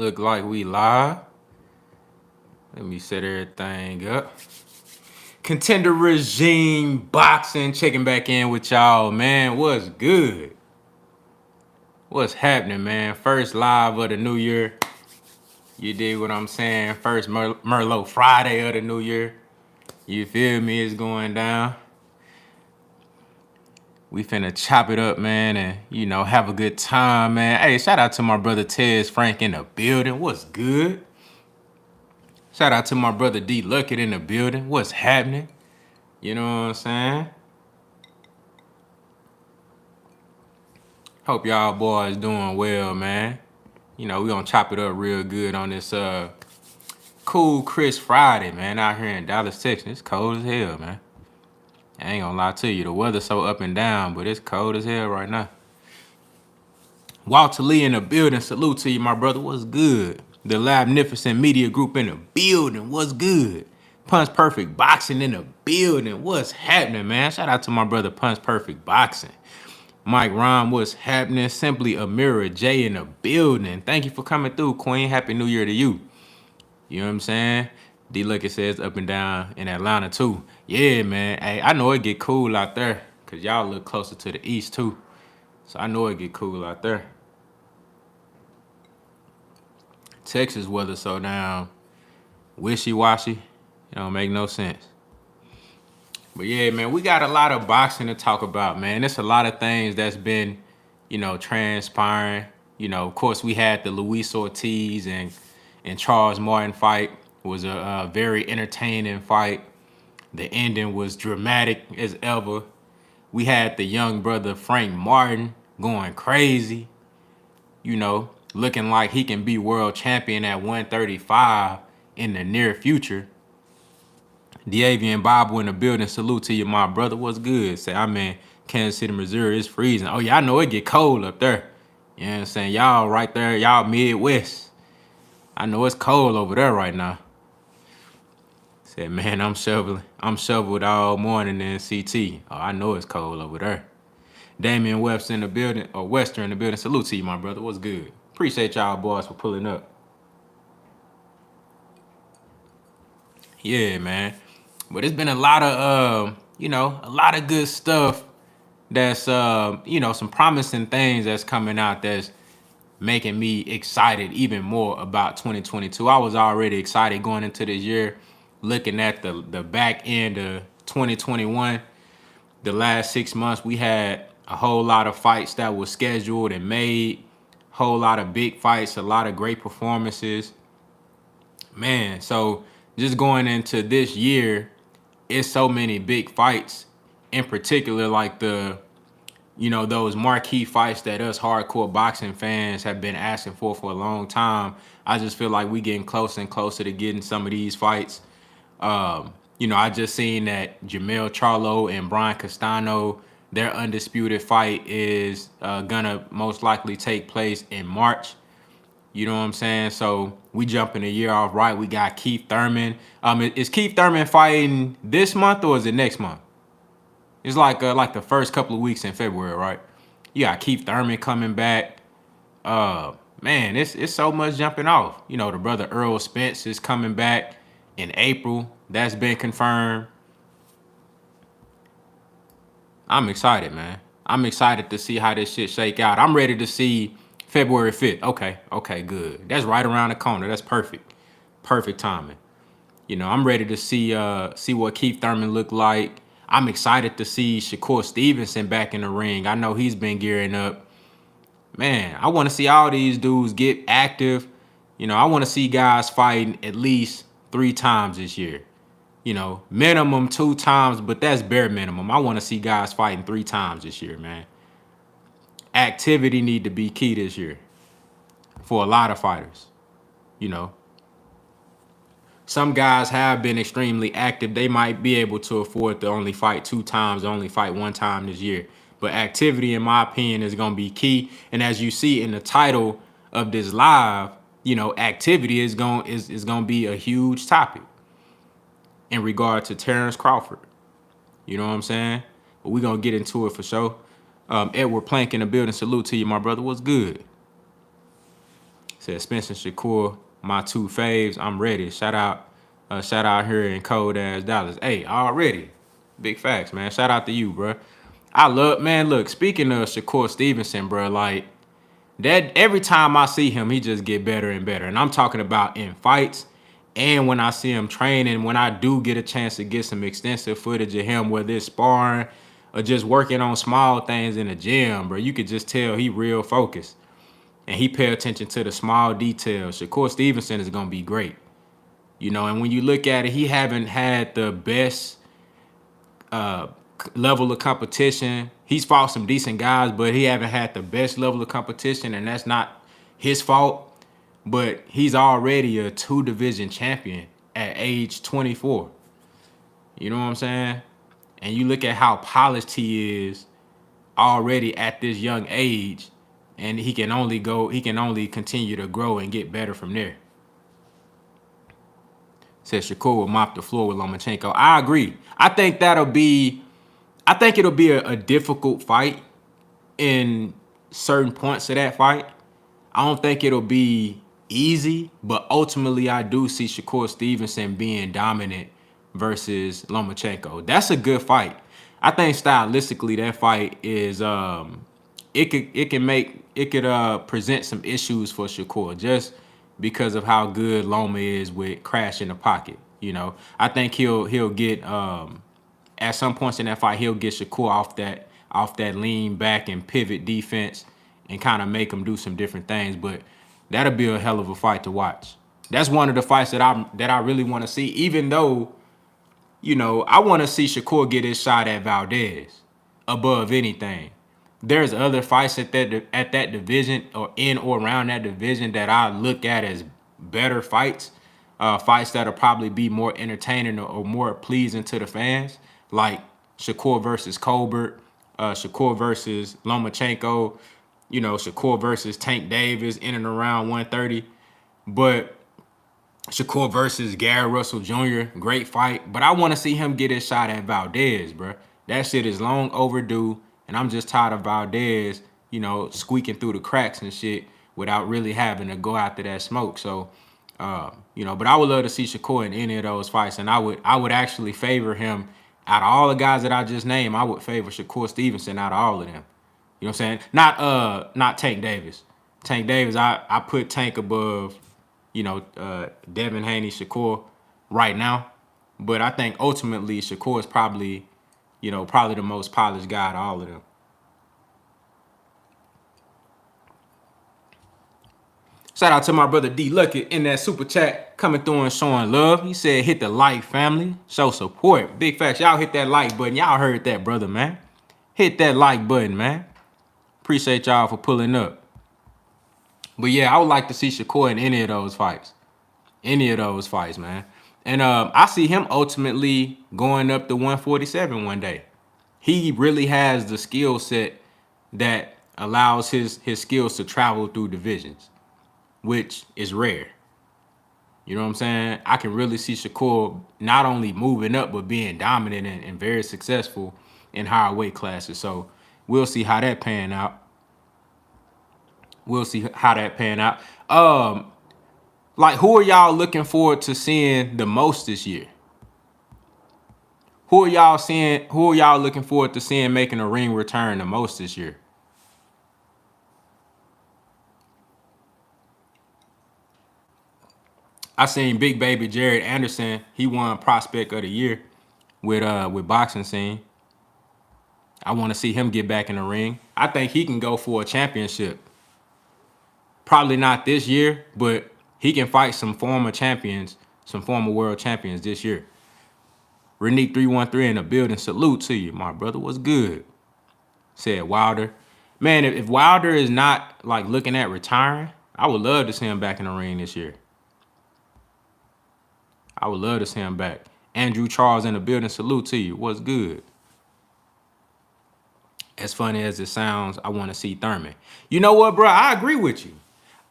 Look like we live. Let me set everything up. Contender Regime Boxing checking back in with y'all, man. What's good? What's happening, man? First live of the new year. You dig what I'm saying? First Merlot Friday of the new year. You feel me? It's going down. We finna chop it up, man, and, have a good time, man. Hey, shout out to my brother Tez Frank in the building. What's good? Shout out to my brother D Luckett in the building. What's happening? You know what I'm saying? Hope y'all boys doing well, man. We gonna chop it up real good on this cool crisp Friday, man, out here in Dallas, Texas. It's cold as hell, man. I ain't gonna lie to you. The weather's so up and down, but it's cold as hell right now. Walter Lee in the building. Salute to you, my brother. What's good? The Labnificent Media Group in the building. What's good? Punch Perfect Boxing in the building. What's happening, man? Shout out to my brother Punch Perfect Boxing. Mike Ron, what's happening? Simply Amira J in the building. Thank you for coming through, Queen. Happy New Year to you. You know what I'm saying? D Luckett says up and down in Atlanta too. Yeah, man. Hey, I know it get cool out there because y'all look closer to the east too. So I know it get cool out there. Texas weather so down wishy-washy. It don't make no sense. But yeah, man, we got a lot of boxing to talk about, man. There's a lot of things that's been, transpiring. Of course, we had the Luis Ortiz and Charles Martin fight. It was a very entertaining fight. The ending was dramatic as ever. We had the young brother Frank Martin going crazy, looking like he can be world champion at 135 in the near future. D'Avian Bible in the building. Salute to you, my brother. What's good? Say, I'm in Kansas City, Missouri. It's freezing. Oh, yeah, I know it get cold up there. You know what I'm saying? Y'all right there, y'all Midwest. I know it's cold over there right now. Said, man, I'm shoveled all morning in CT. Oh, I know it's cold over there. Damian Webster in the building, or Wester in the building. Salute to you, my brother. What's good? Appreciate y'all boys for pulling up. Yeah, man. But it's been a lot of, a lot of good stuff that's, some promising things that's coming out that's making me excited even more about 2022. I was already excited going into this year, looking at the back end of 2021. The last 6 months, we had a whole lot of fights that were scheduled and made, whole lot of big fights, a lot of great performances. Man, so just going into this year, it's so many big fights, in particular, like those marquee fights that us hardcore boxing fans have been asking for a long time. I just feel like we getting closer and closer to getting some of these fights. I just seen that Jamel Charlo and Brian Castano, their undisputed fight is gonna most likely take place in March. You know what I'm saying? So we jumping a year off right. We got Keith Thurman. Is Keith Thurman fighting this month or is it next month? It's like the first couple of weeks in February, right? You got Keith Thurman coming back. Man, it's so much jumping off. The brother Earl Spence is coming back in April. That's been confirmed. I'm excited, man. I'm excited to see how this shit shake out. I'm ready to see February 5th. Okay, good. That's right around the corner. That's perfect. Perfect timing. I'm ready to see what Keith Thurman look like. I'm excited to see Shakur Stevenson back in the ring. I know he's been gearing up. Man, I want to see all these dudes get active. I want to see guys fighting at least 3 times this year. Minimum 2 times, but that's bare minimum. I want to see guys fighting 3 times this year, man. Activity need to be key this year for a lot of fighters. Some guys have been extremely active. They might be able to afford to only fight 2 times, only fight 1 time this year. But activity, in my opinion, is going to be key. And as you see in the title of this live, activity is going to be a huge topic in regard to Terence Crawford. You know what I'm saying? But we're going to get into it for sure. Edward Plank in the building. Salute to you, my brother. What's good? Said Spence and Shakur, my two faves. I'm ready. Shout out here in cold ass Dallas. Hey, already. Big facts, man. Shout out to you, bro. I love, man. Look, speaking of Shakur Stevenson, bro, like that. Every time I see him, he just get better and better. And I'm talking about in fights, and when I see him training. When I do get a chance to get some extensive footage of him, whether it's sparring or just working on small things in the gym, bro, you could just tell he real focused. And he pay attention to the small details. Shakur Stevenson is gonna be great, you know. And when you look at it, he haven't had the best level of competition. He's fought some decent guys, but he haven't had the best level of competition, and that's not his fault. But he's already a 2-division champion at age 24. You know what I'm saying? And you look at how polished he is already at this young age. And he can only continue to grow and get better from there. Says Shakur will mop the floor with Lomachenko. I agree. I think it'll be a difficult fight in certain points of that fight. I don't think it'll be easy, but ultimately I do see Shakur Stevenson being dominant versus Lomachenko. That's a good fight. I think stylistically that fight is it could present some issues for Shakur just because of how good Loma is with crash in the pocket. You know, I think he'll get at some points in that fight he'll get Shakur off that lean back and pivot defense and kind of make him do some different things. But that'll be a hell of a fight to watch. That's one of the fights that I really want to see. Even though, you know, I want to see Shakur get his shot at Valdez above anything. There's other fights at that division or in or around that division that I look at as better fights, fights that'll probably be more entertaining or more pleasing to the fans, like Shakur versus Colbert, Shakur versus Lomachenko, you know, Shakur versus Tank Davis in and around 130, but Shakur versus Gary Russell Jr., great fight, but I want to see him get his shot at Valdez, bro. That shit is long overdue. And I'm just tired of Valdez, you know, squeaking through the cracks and shit without really having to go after that smoke. So, you know, but I would love to see Shakur in any of those fights. And I would actually favor him out of all the guys that I just named. I would favor Shakur Stevenson out of all of them. You know what I'm saying? Not Tank Davis. Tank Davis, I put Tank above, you know, Devin Haney, Shakur right now. But I think ultimately Shakur is probably the most polished guy out of all of them. Shout out to my brother D Lucky in that super chat coming through and showing love. He said, hit the like, family. Show support. Big facts. Y'all hit that like button. Y'all heard that, brother, man. Hit that like button, man. Appreciate y'all for pulling up. But yeah, I would like to see Shakur in any of those fights. Any of those fights, man. And I see him ultimately going up to 147 one day. He really has the skill set that allows his skills to travel through divisions, which is rare. You know what I'm saying? I can really see Shakur not only moving up, but being dominant and very successful in higher weight classes. So we'll see how that pan out. Like, who are y'all looking forward to seeing the most this year? Who are y'all looking forward to seeing making a ring return the most this year? I seen Big Baby Jared Anderson. He won Prospect of the Year with Boxing Scene. I want to see him get back in the ring. I think he can go for a championship. Probably not this year, but he can fight some former champions, some former world champions this year. Renique 313 in the building. Salute to you, my brother. What's good? Said Wilder. Man, if Wilder is not like looking at retiring, I would love to see him back in the ring this year. I would love to see him back. Andrew Charles in the building. Salute to you. What's good? As funny as it sounds, I want to see Thurman. You know what, bro? I agree with you.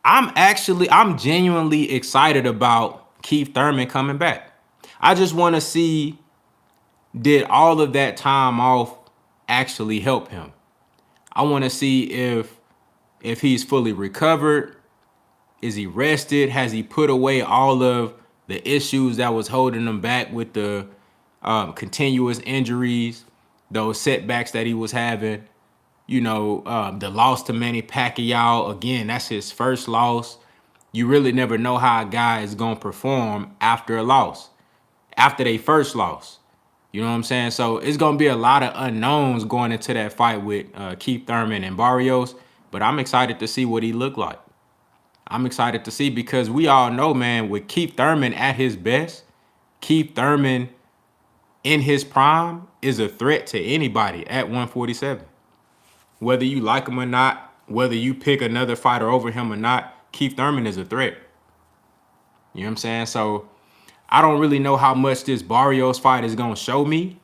I'm genuinely excited about Keith Thurman coming back. I just want to see, did all of that time off actually help him? I want to see if he's fully recovered. Is he rested? Has he put away all of the issues that was holding him back with the continuous injuries, those setbacks that he was having? The loss to Manny Pacquiao, again, that's his first loss. You really never know how a guy is going to perform after a loss, after they first loss. You know what I'm saying? So it's going to be a lot of unknowns going into that fight with Keith Thurman and Barrios, but I'm excited to see what he looked like. I'm excited to see because we all know, man, with Keith Thurman at his best, Keith Thurman in his prime is a threat to anybody at 147. Whether you like him or not, whether you pick another fighter over him or not, Keith Thurman is a threat. You know what I'm saying? So I don't really know how much this Barrios fight is going to show me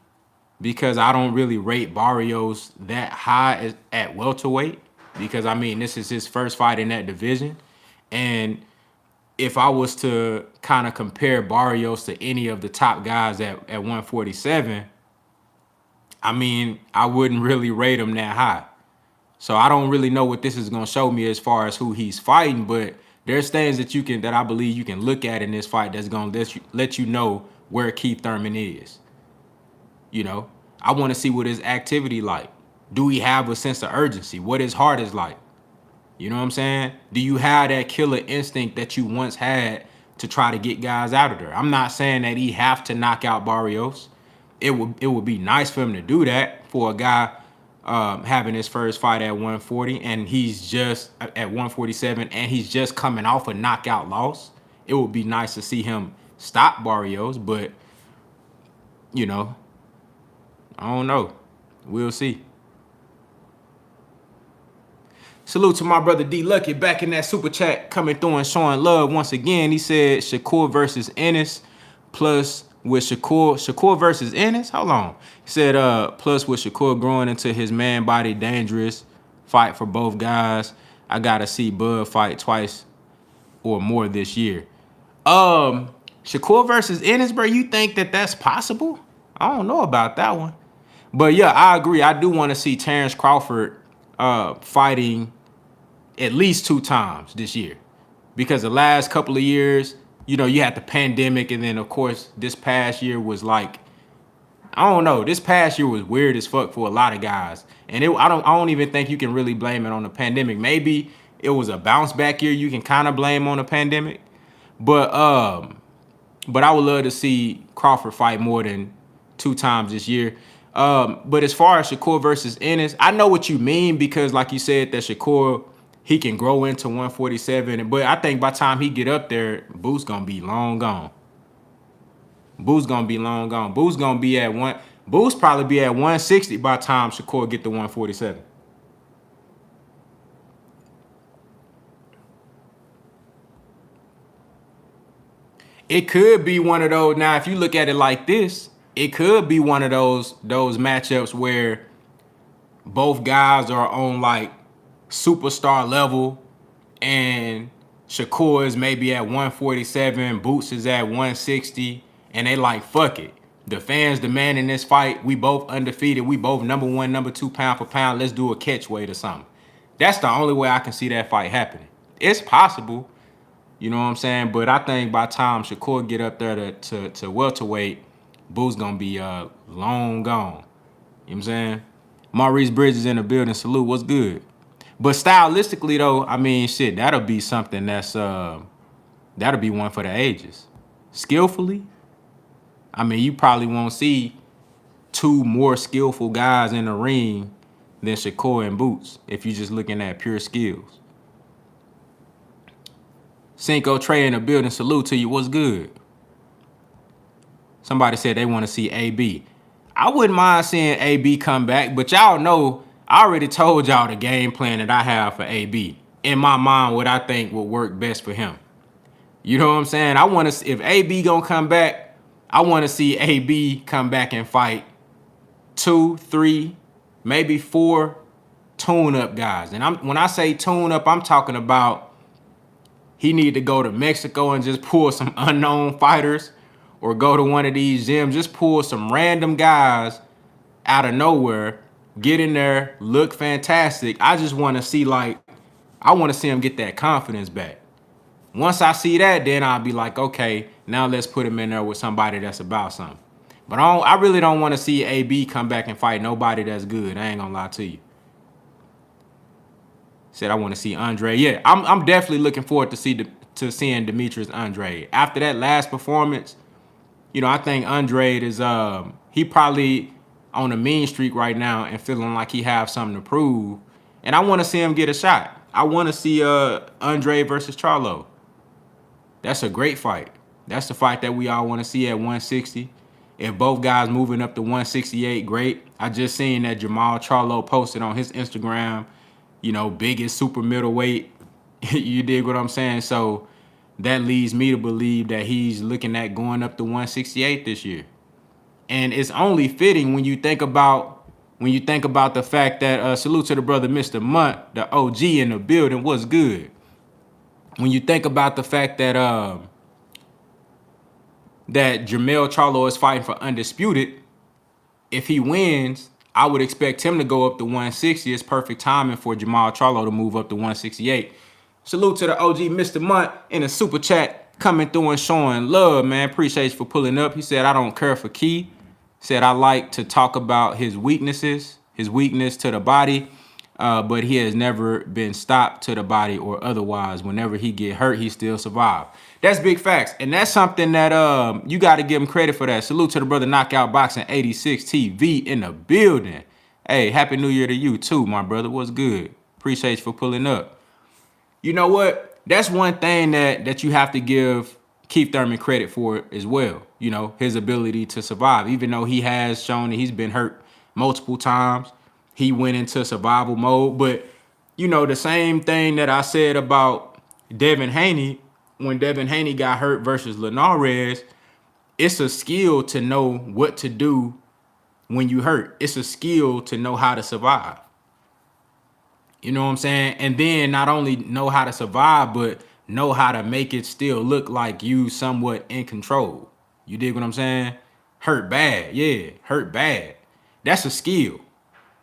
because I don't really rate Barrios that high at welterweight because, I mean, this is his first fight in that division. And if I was to kind of compare Barrios to any of the top guys at 147, I mean, I wouldn't really rate him that high. So I don't really know what this is going to show me as far as who he's fighting, but there's things that I believe you can look at in this fight that's going to let you know where Keith Thurman is. I want to see what his activity like. Do he have a sense of urgency? What his heart is like? You know what I'm saying? Do you have that killer instinct that you once had to try to get guys out of there? I'm not saying that he have to knock out Barrios. It would be nice for him to do that for a guy having his first fight at 140 and he's just at 147 and he's just coming off a knockout loss. It would be nice to see him stop Barrios, but I don't know. We'll see. Salute to my brother D Lucky back in that super chat, coming through and showing love once again. He said Shakur versus Ennis plus with Shakur versus Ennis. Hold on. He said plus with Shakur growing into his man body, dangerous fight for both guys. I gotta see Bud fight twice or more this year. Shakur versus Ennis, bro. You think that that's possible? I don't know about that one. But yeah, I agree. I do want to see Terence Crawford fighting at least 2 times this year, because the last couple of years, you had the pandemic, and then of course this past year was like, I don't know, this past year was weird as fuck for a lot of guys, and I don't even think you can really blame it on the pandemic. Maybe it was a bounce back year you can kind of blame on the pandemic, but I would love to see Crawford fight more than 2 times this year. But as far as Shakur versus Ennis, I know what you mean, because like you said, that Shakur, he can grow into 147. But I think by the time he get up there, Boo's going to be long gone. Boo's going to be long gone. Boo's going to be at Boo's probably be at 160 by the time Shakur get to 147. It could be one of those. Now, if you look at it like this, it could be one of those matchups where both guys are on like superstar level, and Shakur is maybe at 147, Boots is at 160, and they like, fuck it. The fans demanding this fight. We both undefeated. We both number 1, number 2 pound for pound. Let's do a catch weight or something. That's the only way I can see that fight happening. It's possible, you know what I'm saying? But I think by the time Shakur get up there to welterweight, Boo's gonna be long gone. You know what I'm saying? Maurice Bridges in the building. Salute. What's good? But stylistically, though, I mean, shit, that'll be something that's that'll be one for the ages. Skillfully, I mean, you probably won't see 2 more skillful guys in the ring than Shakur and Boots if you're just looking at pure skills. Cinco Trey in the building. Salute to you. What's good? Somebody said they want to see AB. I wouldn't mind seeing AB come back, but y'all know I already told y'all the game plan that I have for AB. In my mind, what I think would work best for him. You know what I'm saying? I want to, if AB gonna come back, I want to see AB come back and fight 2, 3, maybe 4 tune-up guys. And when I say tune-up, I'm talking about he need to go to Mexico and just pull some unknown fighters, or go to one of these gyms, just pull some random guys out of nowhere, get in there, look fantastic. I just want to see, I want to see him get that confidence back. Once I see that, then I'll be like, okay, now let's put him in there with somebody that's about something. But I really don't want to see AB come back and fight nobody that's good. I ain't gonna lie to you. Said I want to see Andre. Yeah, I'm definitely looking forward to seeing Demetrius Andrade. After that last performance, I think Andrade is he probably on a mean streak right now and feeling like he have something to prove. And I want to see him get a shot. I want to see Andrade versus Charlo. That's a great fight. That's the fight that we all want to see at 160. If both guys moving up to 168, great. I just seen that Jamal Charlo posted on his Instagram, biggest super middleweight. You dig what I'm saying? So that leads me to believe that he's looking at going up to 168 this year. And it's only fitting when you think about the fact that salute to the brother Mr. Munt, the OG in the building, was good. When you think about the fact that that Jermell Charlo is fighting for Undisputed, if he wins, I would expect him to go up to 160. It's perfect timing for Jamal Charlo to move up to 168. Salute to the OG Mr. Munt in a super chat coming through and showing love, man. Appreciate you for pulling up. He said, I don't care for Key. Said, I like to talk about his weaknesses, his weakness to the body, but he has never been stopped to the body or otherwise. Whenever he get hurt, he still survive. That's big facts. And that's something that you got to give him credit for that. Salute to the brother Knockout Boxing 86 TV in the building. Hey, Happy New Year to you too, my brother. What's good? Appreciate you for pulling up. You know what? That's one thing that you have to give Keith Thurman credit for as well. His ability to survive. Even though he has shown that he's been hurt multiple times, he went into survival mode. But, the same thing that I said about Devin Haney, when Devin Haney got hurt versus Linares, it's a skill to know what to do when you hurt. It's a skill to know how to survive. You know what I'm saying? And then not only know how to survive, but know how to make it still look like you somewhat in control. You dig what I'm saying? Hurt bad. Yeah, hurt bad. That's a skill.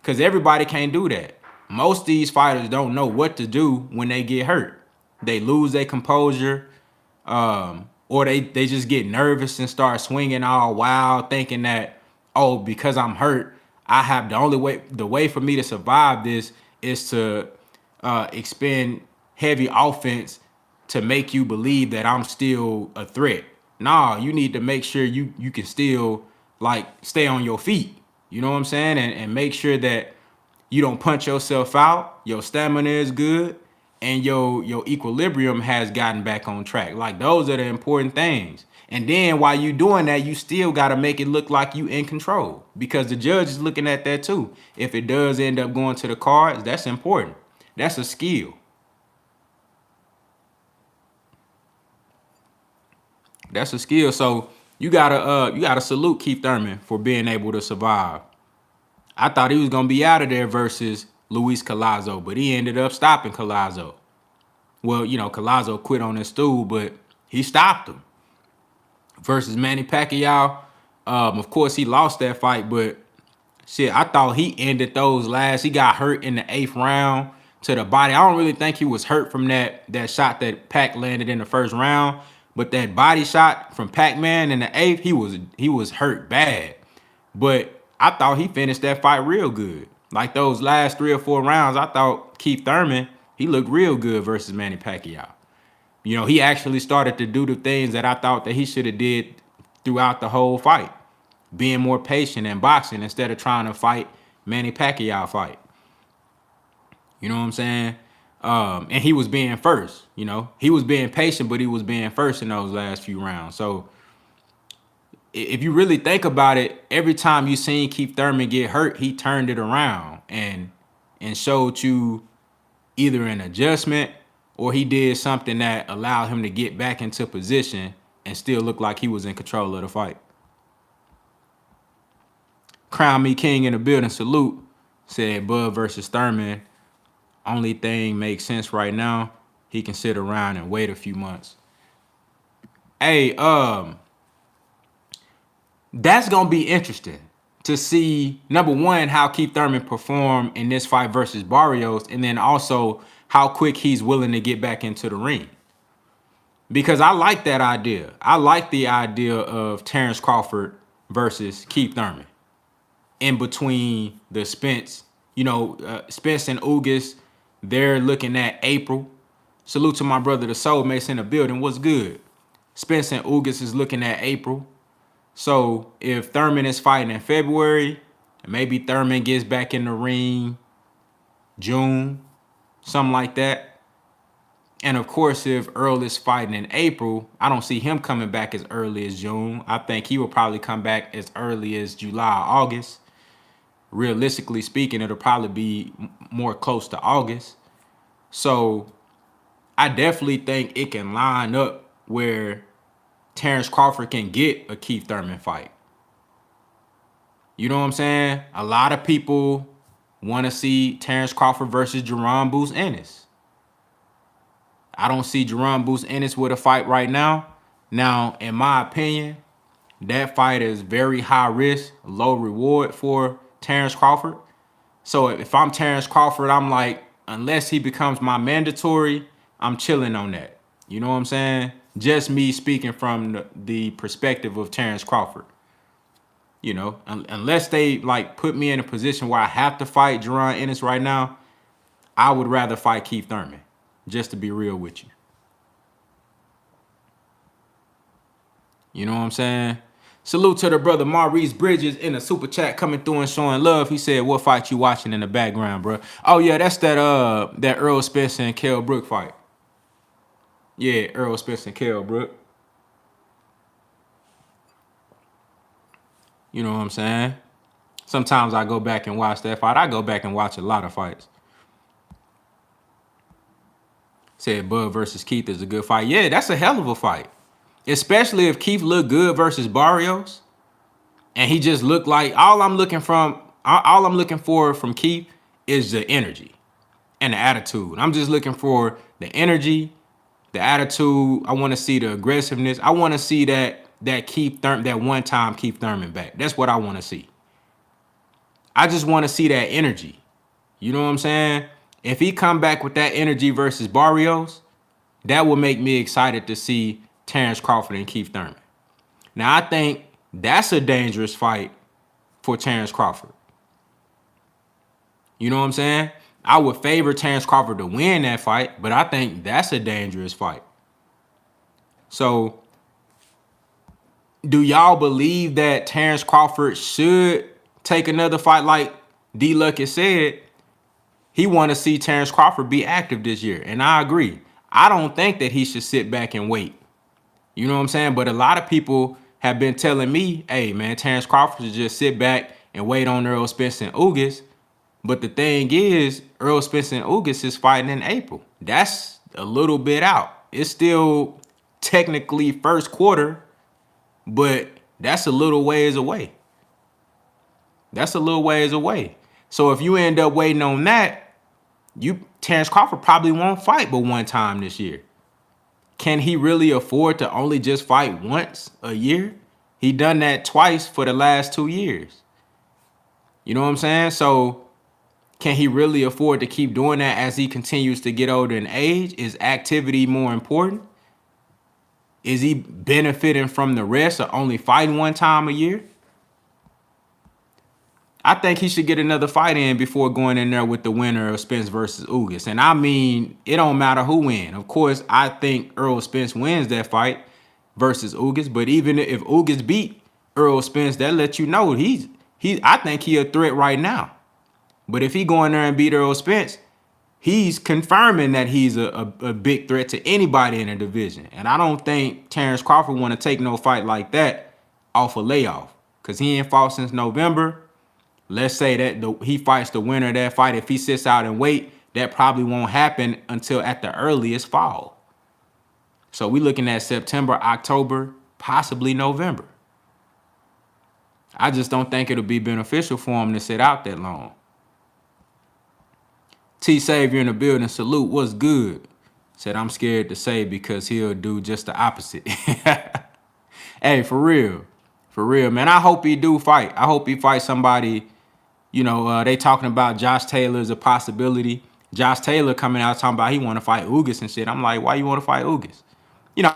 Because everybody can't do that. Most of these fighters don't know what to do when they get hurt. They lose their composure, or they just get nervous and start swinging all wild, thinking that, oh, because I'm hurt, I have the way for me to survive this is to expend heavy offense to make you believe that I'm still a threat. Nah, you need to make sure you can still stay on your feet. You know what I'm saying? And make sure that you don't punch yourself out, your stamina is good, and your equilibrium has gotten back on track. Those are the important things. And then while you doing that, you still got to make it look like you in control, because the judge is looking at that too. If it does end up going to the cards, that's important. That's a skill. That's a skill. So you gotta salute Keith Thurman for being able to survive. I thought he was gonna be out of there versus Luis Collazo, but he ended up stopping Collazo. Well, Collazo quit on his stool, but he stopped him. Versus Manny Pacquiao, of course he lost that fight, but shit, I thought he ended those last. He got hurt in the 8th round to the body. I don't really think he was hurt from that shot that Pac landed in the 1st round, but that body shot from Pac-Man in the 8th, he was hurt bad. But I thought he finished that fight real good. Those last 3 or 4 rounds, I thought Keith Thurman, he looked real good versus Manny Pacquiao. He actually started to do the things that I thought that he should have did throughout the whole fight. Being more patient and boxing instead of trying to fight Manny Pacquiao fight. You know what I'm saying? And he was being first, He was being patient, but he was being first in those last few rounds. So if you really think about it, every time you seen Keith Thurman get hurt, he turned it around and showed you either an adjustment or he did something that allowed him to get back into position and still look like he was in control of the fight. Crown Me King in the building, salute. Said Bud versus Thurman. Only thing makes sense right now, he can sit around and wait a few months. Hey, that's going to be interesting to see, number one, how Keith Thurman performed in this fight versus Barrios, and then also how quick he's willing to get back into the ring. because I like that idea. I like the idea of Terrence Crawford versus Keith Thurman in between the Spence. Spence and UGAS, they're looking at April. Salute to my brother, the Soul Mace in the building. What's good? Spence and UGAS is looking at April. So if Thurman is fighting in February, maybe Thurman gets back in the ring June, something like that. And of course, if Earl is fighting in April, I don't see him coming back as early as June. I think he will probably come back as early as July, August. Realistically speaking, it'll probably be more close to August. So I definitely think it can line up where Terrence Crawford can get a Keith Thurman fight. You know what I'm saying? A lot of people want to see Terrence Crawford versus Jerome Boots Ennis. I don't see Jerome Boots Ennis with a fight right now. Now, in my opinion, that fight is very high risk, low reward for Terrence Crawford. So if I'm Terrence Crawford, I'm like, unless he becomes my mandatory, I'm chilling on that. You know what I'm saying? Just me speaking from the perspective of Terrence Crawford. Unless they like put me in a position where I have to fight Jerome Ennis right now, I would rather fight Keith Thurman. Just to be real with you. You know what I'm saying? Salute to the brother Maurice Bridges in the super chat coming through and showing love. He said, what fight you watching in the background, bro? Oh, yeah, that's that Earl Spence and Kell Brook fight. Yeah, Earl Spence and Kell Brook. You know what I'm saying? Sometimes I go back and watch that fight. I go back and watch a lot of fights. Said Bud versus Keith is a good fight. Yeah, that's a hell of a fight. Especially if Keith looked good versus Barrios. And he just looked like all I'm looking for from Keith is the energy and the attitude. I'm just looking for the energy, the attitude. I want to see the aggressiveness. I want to see that Keith Thurman, that one-time Keith Thurman back. That's what I want to see. I just want to see that energy. You know what I'm saying? If he come back with that energy versus Barrios, that will make me excited to see Terrence Crawford and Keith Thurman. Now, I think that's a dangerous fight for Terrence Crawford. You know what I'm saying? I would favor Terrence Crawford to win that fight, but I think that's a dangerous fight. So, do y'all believe that Terrence Crawford should take another fight? Like D-Luck has said, he want to see Terrence Crawford be active this year, and I agree. I don't think that he should sit back and wait. You know what I'm saying? But a lot of people have been telling me, hey, man, Terrence Crawford should just sit back and wait on Earl Spence and UGAS. But the thing is, Earl Spence and UGAS is fighting in April. That's a little bit out. It's still technically first quarter, but that's a little ways away. That's a little ways away. So if you end up waiting on that, Terrence Crawford probably won't fight but one time this year. Can he really afford to only just fight once a year? He done that twice for the last 2 years. You know what I'm saying? So can he really afford to keep doing that as he continues to get older in age? Is activity more important? Is he benefiting from the rest of only fighting one time a year? I think he should get another fight in before going in there with the winner of Spence versus UGAS. And I mean, it don't matter who wins. Of course, I think Earl Spence wins that fight versus UGAS. But even if UGAS beat Earl Spence, that lets you know I think he a threat right now. But if he go in there and beat Earl Spence, he's confirming that he's a big threat to anybody in the division. And I don't think Terrence Crawford want to take no fight like that off a layoff, because he ain't fought since November. Let's say that he fights the winner of that fight. If he sits out and wait, that probably won't happen until at the earliest fall. So we're looking at September, October, possibly November. I just don't think it'll be beneficial for him to sit out that long. T Savior in the building, salute, what's good? Said, I'm scared to say because he'll do just the opposite. Hey, for real, man. I hope he do fight. I hope he fights somebody. You know, they talking about Josh Taylor as a possibility. Josh Taylor coming out talking about he want to fight UGAS and shit. I'm like, why you want to fight UGAS? You know,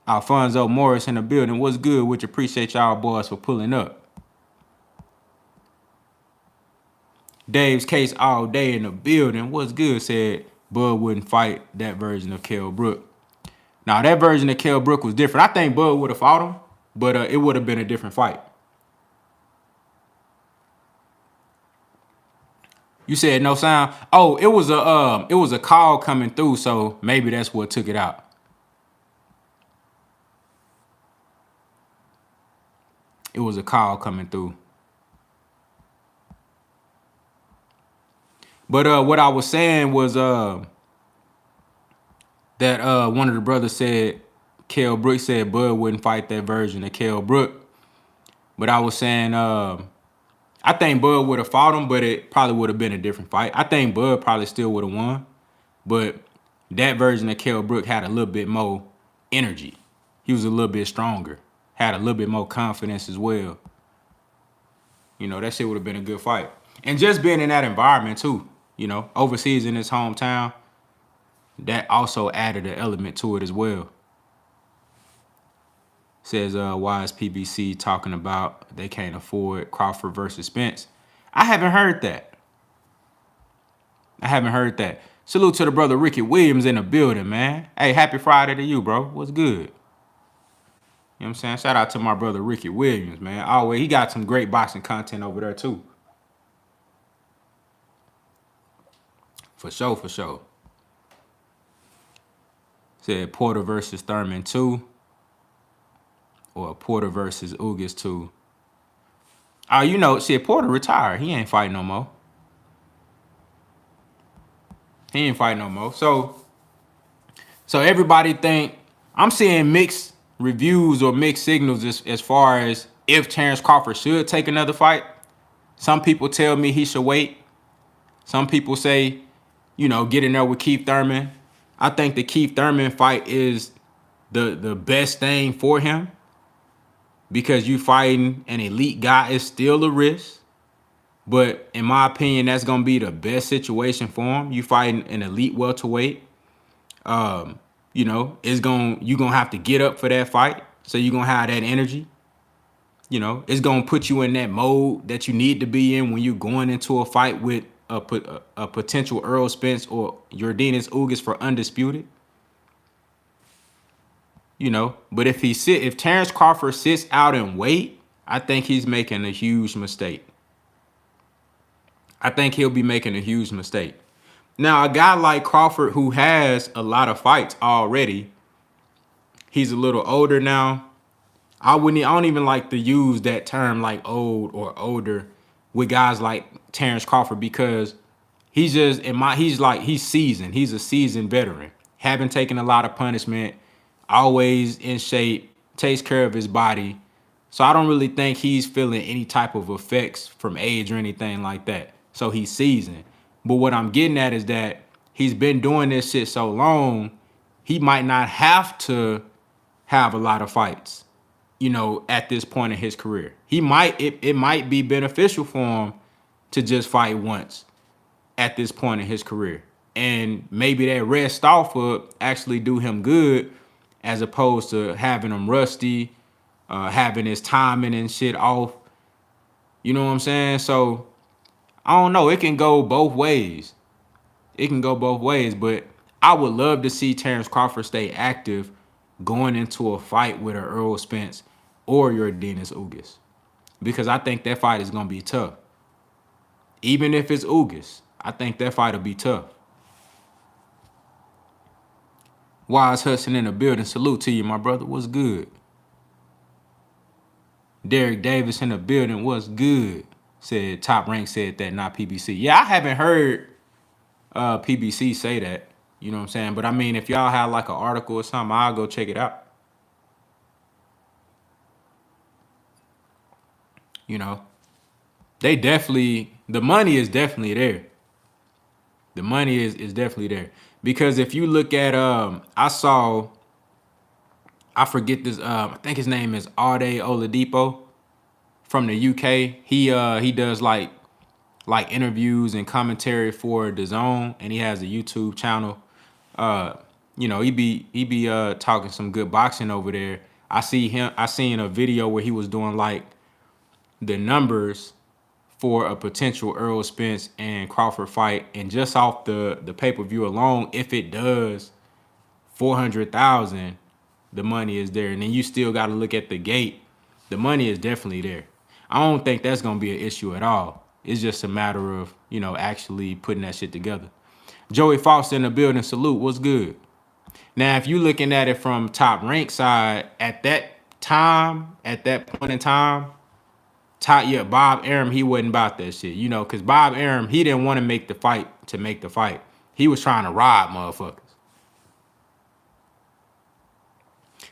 Alfonso Morris in the building. What's good? Which appreciate y'all boys for pulling up. Dave's case all day in the building. What's good? Said Bud wouldn't fight that version of Kell Brook. Now that version of Kell Brook was different. I think Bud would have fought him, but it would have been a different fight. You said no sound. Oh, it was a call coming through, so maybe that's what took it out. It was a call coming through. But what I was saying was that one of the brothers said Kell Brook said Bud wouldn't fight that version of Kell Brook. But I was saying I think Bud would have fought him, but it probably would have been a different fight. I think Bud probably still would have won, but that version of Kell Brook had a little bit more energy. He was a little bit stronger, had a little bit more confidence as well. You know, that shit would have been a good fight. And just being in that environment too, you know, overseas in his hometown, that also added an element to it as well. Says, why is PBC talking about they can't afford Crawford versus Spence? I haven't heard that. Salute to the brother Ricky Williams in the building, man. Hey, happy Friday to you, bro. What's good? You know what I'm saying? Shout out to my brother Ricky Williams, man. Always, he got some great boxing content over there, too. For sure. Said Porter versus Thurman 2. Or Porter versus UGAS 2. Oh, you know, shit, Porter retired. He ain't fighting no more. So everybody think, I'm seeing mixed reviews or mixed signals as far as if Terence Crawford should take another fight. Some people tell me he should wait. Some people say, you know, get in there with Keith Thurman. I think the Keith Thurman fight is the best thing for him because you fighting an elite guy is still a risk. But in my opinion, that's going to be the best situation for him. You fighting an elite welterweight. You know, you're going to have to get up for that fight. So you're going to have that energy. You know, it's going to put you in that mode that you need to be in when you're going into a fight with a potential Errol Spence or Yordenis Ugas for Undisputed. You know, but if Terence Crawford sits out and wait, I think he's making a huge mistake. I think he'll be making a huge mistake. Now, a guy like Crawford who has a lot of fights already, he's a little older now. I don't even like to use that term like old or older with guys like Terence Crawford because he's seasoned. He's a seasoned veteran. Haven't taken a lot of punishment, always in shape, takes care of his body. So I don't really think he's feeling any type of effects from age or anything like that. So he's seasoned. But what I'm getting at is that he's been doing this shit so long, he might not have to have a lot of fights, you know, at this point in his career. It might be beneficial for him to just fight once at this point in his career. And maybe that rest off will actually do him good as opposed to having him rusty, having his timing and shit off. You know what I'm saying? So I don't know. It can go both ways. But I would love to see Terence Crawford stay active going into a fight with an Errol Spence or your Yordenis Ugas. Because I think that fight is going to be tough. Even if it's Ugas, I think that fight will be tough. Wise Hudson in the building. Salute to you, my brother. What's good? Derek Davis in the building. What's good? Said Top Rank said that, not PBC. Yeah, I haven't heard PBC say that. You know what I'm saying? But I mean, if y'all have like an article or something, I'll go check it out. You know, the money is definitely there. The money is definitely there. Because if you look at, I forget this, I think his name is Ade Oladipo from the UK. He does like interviews and commentary for DAZN, and he has a YouTube channel. he be talking some good boxing over there. I seen a video where he was doing like the numbers for a potential Errol Spence and Crawford fight, and just off the pay-per-view alone, if it does 400,000, the money is there. And then you still got to look at the gate. The money is definitely there. I don't think that's gonna be an issue at all. It's just a matter of actually putting that shit together. Joey Foster in the building. Salute. What's good? Now, if you're looking at it from Top Rank side, at that point in time, Bob Arum, he wasn't about that shit, because Bob Arum, he didn't want to make the fight to make the fight. He was trying to rob motherfuckers.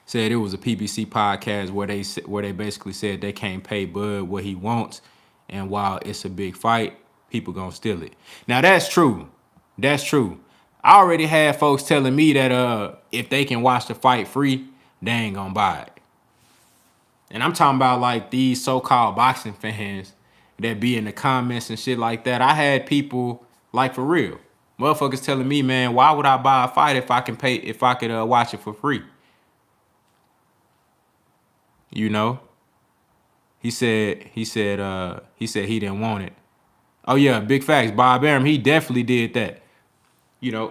Said it was a PBC podcast where they basically said they can't pay Bud what he wants, and while it's a big fight, people gonna steal it. Now that's true. That's true. I already had folks telling me that if they can watch the fight free, they ain't gonna buy it. And I'm talking about like these so-called boxing fans that be in the comments and shit like that. I had people like for real, motherfuckers telling me, man, why would I buy a fight if I could watch it for free? He said he didn't want it. Oh yeah, big facts. Bob Arum, he definitely did that.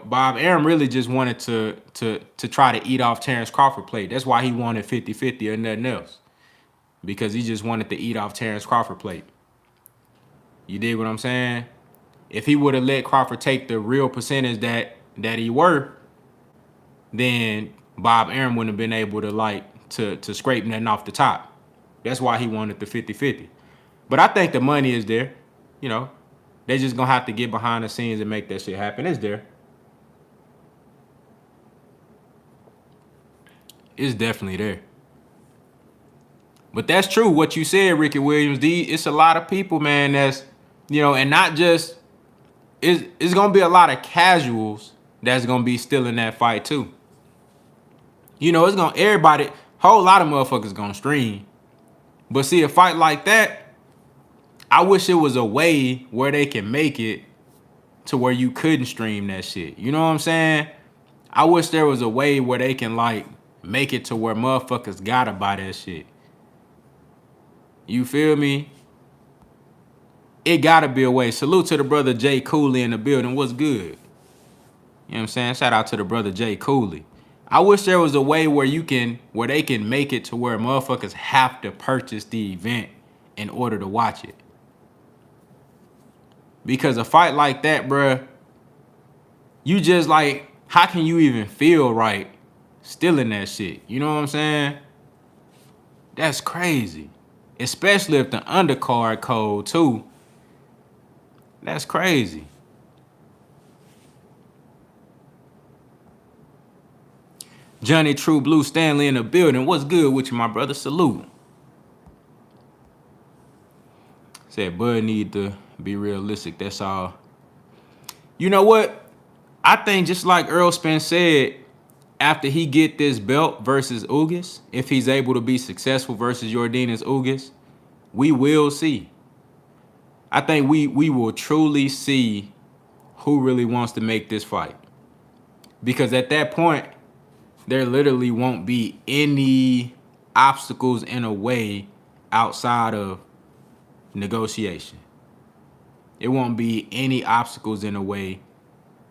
Bob Arum really just wanted to try to eat off Terrence Crawford plate. That's why he wanted 50-50 or nothing else. Because he just wanted to eat off Terrence Crawford plate. You dig what I'm saying? If he would have let Crawford take the real percentage that he worth, then Bob Arum wouldn't have been able to scrape nothing off the top. That's why he wanted the 50-50. But I think the money is there. They just gonna have to get behind the scenes and make that shit happen. It's there. It's definitely there. But that's true what you said, Ricky Williams. It's a lot of people, man, that's, and not just, it's going to be a lot of casuals that's going to be still in that fight too. Whole lot of motherfuckers going to stream. But see, a fight like that, I wish it was a way where they can make it to where you couldn't stream that shit. You know what I'm saying? I wish there was a way where they can make it to where motherfuckers gotta buy that shit. You feel me? It gotta be a way. Salute to the brother Jay Cooley in the building. What's good? You know what I'm saying? Shout out to the brother Jay Cooley. I wish there was a way where they can make it to where motherfuckers have to purchase the event in order to watch it. Because a fight like that, bruh, you just how can you even feel right stealing that shit? You know what I'm saying? That's crazy. Especially if the undercard code too. That's crazy. Johnny True Blue Stanley in the building. What's good with you, my brother? Salute. Said Bud need to be realistic. That's all. You know what? I think just like Earl Spence said, after he get this belt versus UGAS, if he's able to be successful versus Yordenis UGAS, we will see. I think we will truly see who really wants to make this fight. Because at that point, there literally won't be any obstacles in a way outside of negotiation. It won't be any obstacles in a way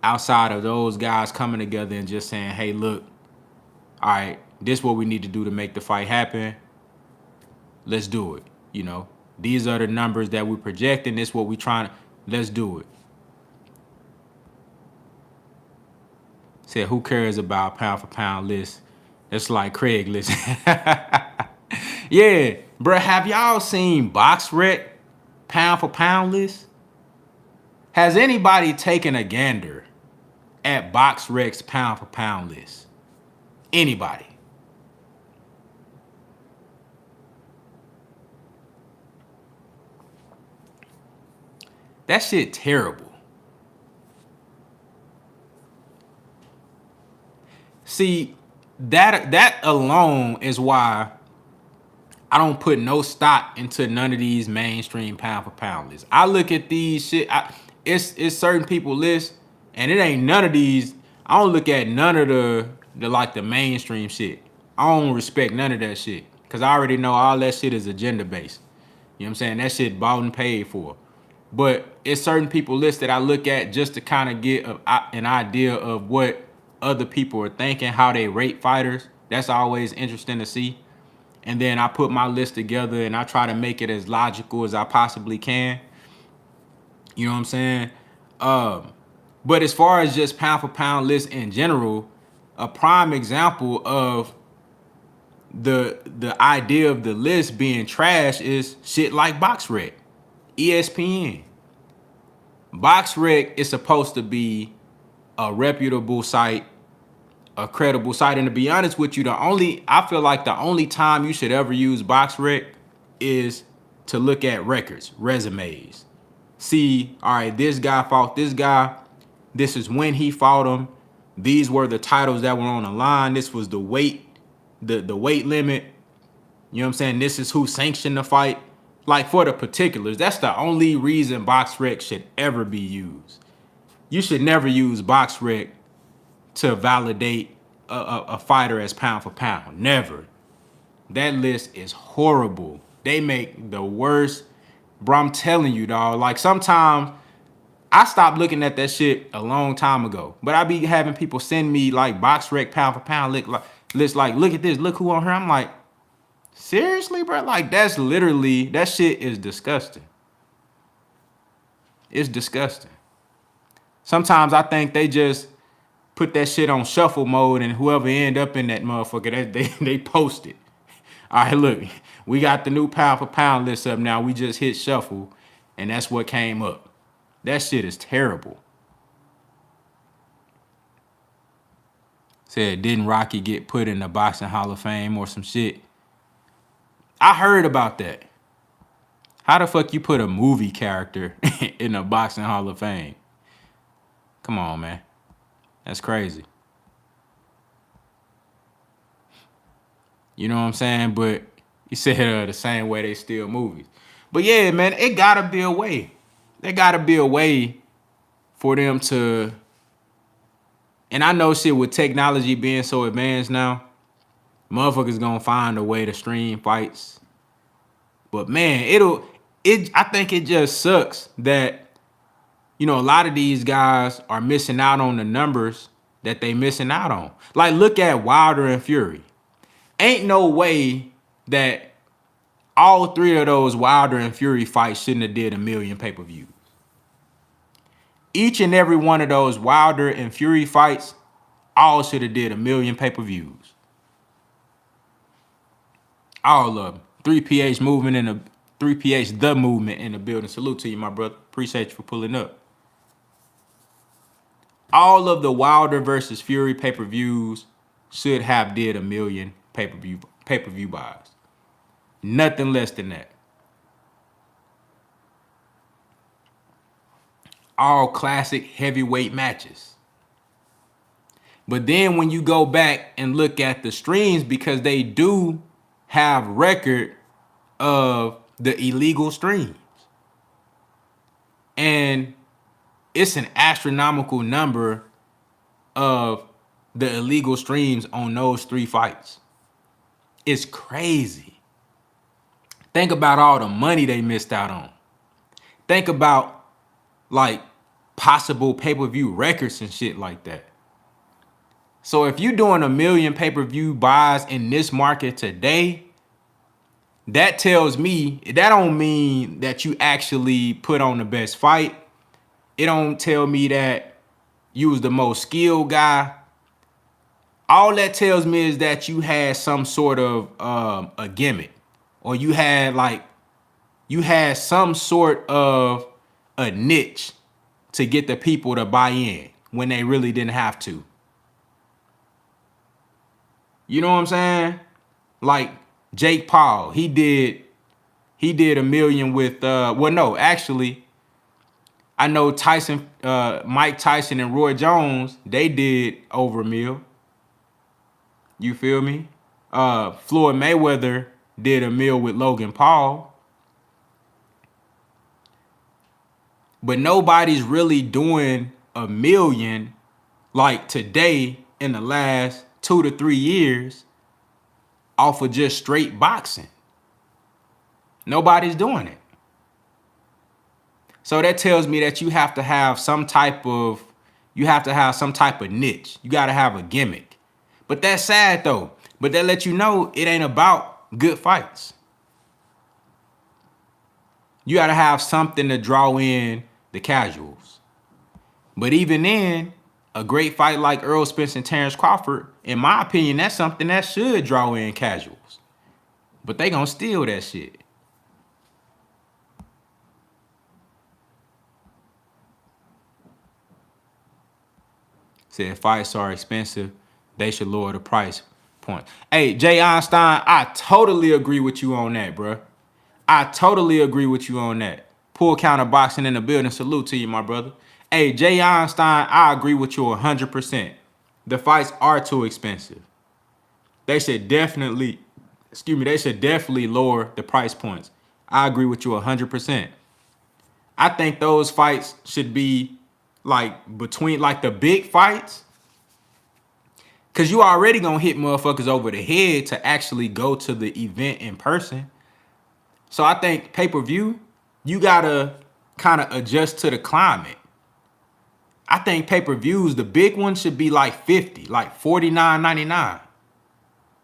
outside of those guys coming together and just saying, hey, look, all right, this is what we need to do to make the fight happen. Let's do it. These are the numbers that we're projecting. This is what we're trying to, let's do it. Said, who cares about pound for pound list? That's like Craigslist. Yeah, bro, have y'all seen BoxRec pound for pound list? Has anybody taken a gander at BoxRec's pound for pound list? Anybody? That shit terrible. See, that alone is why I don't put no stock into none of these mainstream pound for pound lists. I look at these shit. It's certain people lists, and it ain't none of these. I don't look at none of the the mainstream shit. I don't respect none of that shit. Cause I already know all that shit is agenda based. You know what I'm saying? That shit bought and paid for. But it's certain people list that I look at just to kind of get an idea of what other people are thinking, how they rate fighters. That's always interesting to see. And then I put my list together and I try to make it as logical as I possibly can. You know what I'm saying? But as far as just pound for pound lists in general, a prime example of the idea of the list being trash is shit like BoxRec, ESPN. BoxRec is supposed to be a reputable site, a credible site. And to be honest with you, I feel like the only time you should ever use BoxRec is to look at records, resumes. See, all right, this guy fought this guy. This is when he fought him. These were the titles that were on the line. This was the weight, the weight limit. You know what I'm saying? This is who sanctioned the fight. Like for the particulars, that's the only reason BoxRec should ever be used. You should never use BoxRec to validate a fighter as pound for pound. Never. That list is horrible. They make the worst. Bro, I'm telling you, dog. Like sometimes I stopped looking at that shit a long time ago. But I be having people send me like BoxRec pound for pound list like, look at this, look who on here. I'm like, seriously, bro? Like that's literally, that shit is disgusting. It's disgusting. Sometimes I think they just put that shit on shuffle mode and whoever end up in that motherfucker, they post it. All right, look, we got the new pound for pound list up now. We just hit shuffle and that's what came up. That shit is terrible. Said, didn't Rocky get put in the Boxing Hall of Fame or some shit? I heard about that. How the fuck you put a movie character in the Boxing Hall of Fame? Come on, man. That's crazy. You know what I'm saying? But he said the same way they steal movies. But yeah, man, it gotta be a way. There gotta be a way for them to. And I know shit with technology being so advanced now, motherfuckers gonna find a way to stream fights. But man, I think it just sucks that, you know, a lot of these guys are missing out on the numbers that they missing out on. Like, look at Wilder and Fury. Ain't no way that all three of those Wilder and Fury fights shouldn't have did 1 million pay-per-views. Each and every one of those Wilder and Fury fights all should have did 1 million pay-per-views. All of them. 3PH movement in the 3PH the movement in the building. Salute to you, my brother. Appreciate you for pulling up. All of the Wilder versus Fury pay-per-views should have did 1 million pay-per-view buys. Nothing less than that. All classic heavyweight matches. But then when you go back and look at the streams, because they do have record of the illegal streams. And it's an astronomical number of the illegal streams on those 3 fights. It's crazy. Think about all the money they missed out on. Think about like possible pay-per-view records and shit like that. So if you're doing 1 million pay-per-view buys in this market today, that tells me, that don't mean that you actually put on the best fight. It don't tell me that you was the most skilled guy. All that tells me is that you had some sort of a gimmick, or you had some sort of a niche to get the people to buy in when they really didn't have to. You know what I'm saying? Like Jake Paul, he did 1 million with actually, I know Mike Tyson and Roy Jones, they did over 1 mil. You feel me? Floyd Mayweather did 1 mil with Logan Paul. But nobody's really doing 1 million like today in the last 2 to 3 years off of just straight boxing. Nobody's doing it. So that tells me that you have to have some type of niche. You got to have a gimmick. But that's sad though. But that lets you know it ain't about good fights. You got to have something to draw in the casuals. But even then, a great fight like Errol Spence and Terence Crawford, in my opinion, that's something that should draw in casuals. But they gonna steal that shit. Said fights are expensive. They should lower the price point. Hey, Jay Einstein, I totally agree with you on that, bro. I totally agree with you on that. Pull counter boxing in the building. Salute to you, my brother. Hey, Jay Einstein, I agree with you 100%. The fights are too expensive. They should definitely lower the price points. I agree with you 100%. I think those fights should be like between like the big fights. Cause you already gonna hit motherfuckers over the head to actually go to the event in person. So I think pay-per-view, you gotta kind of adjust to the climate. I think pay-per-views, the big ones should be like 50, like $49.99.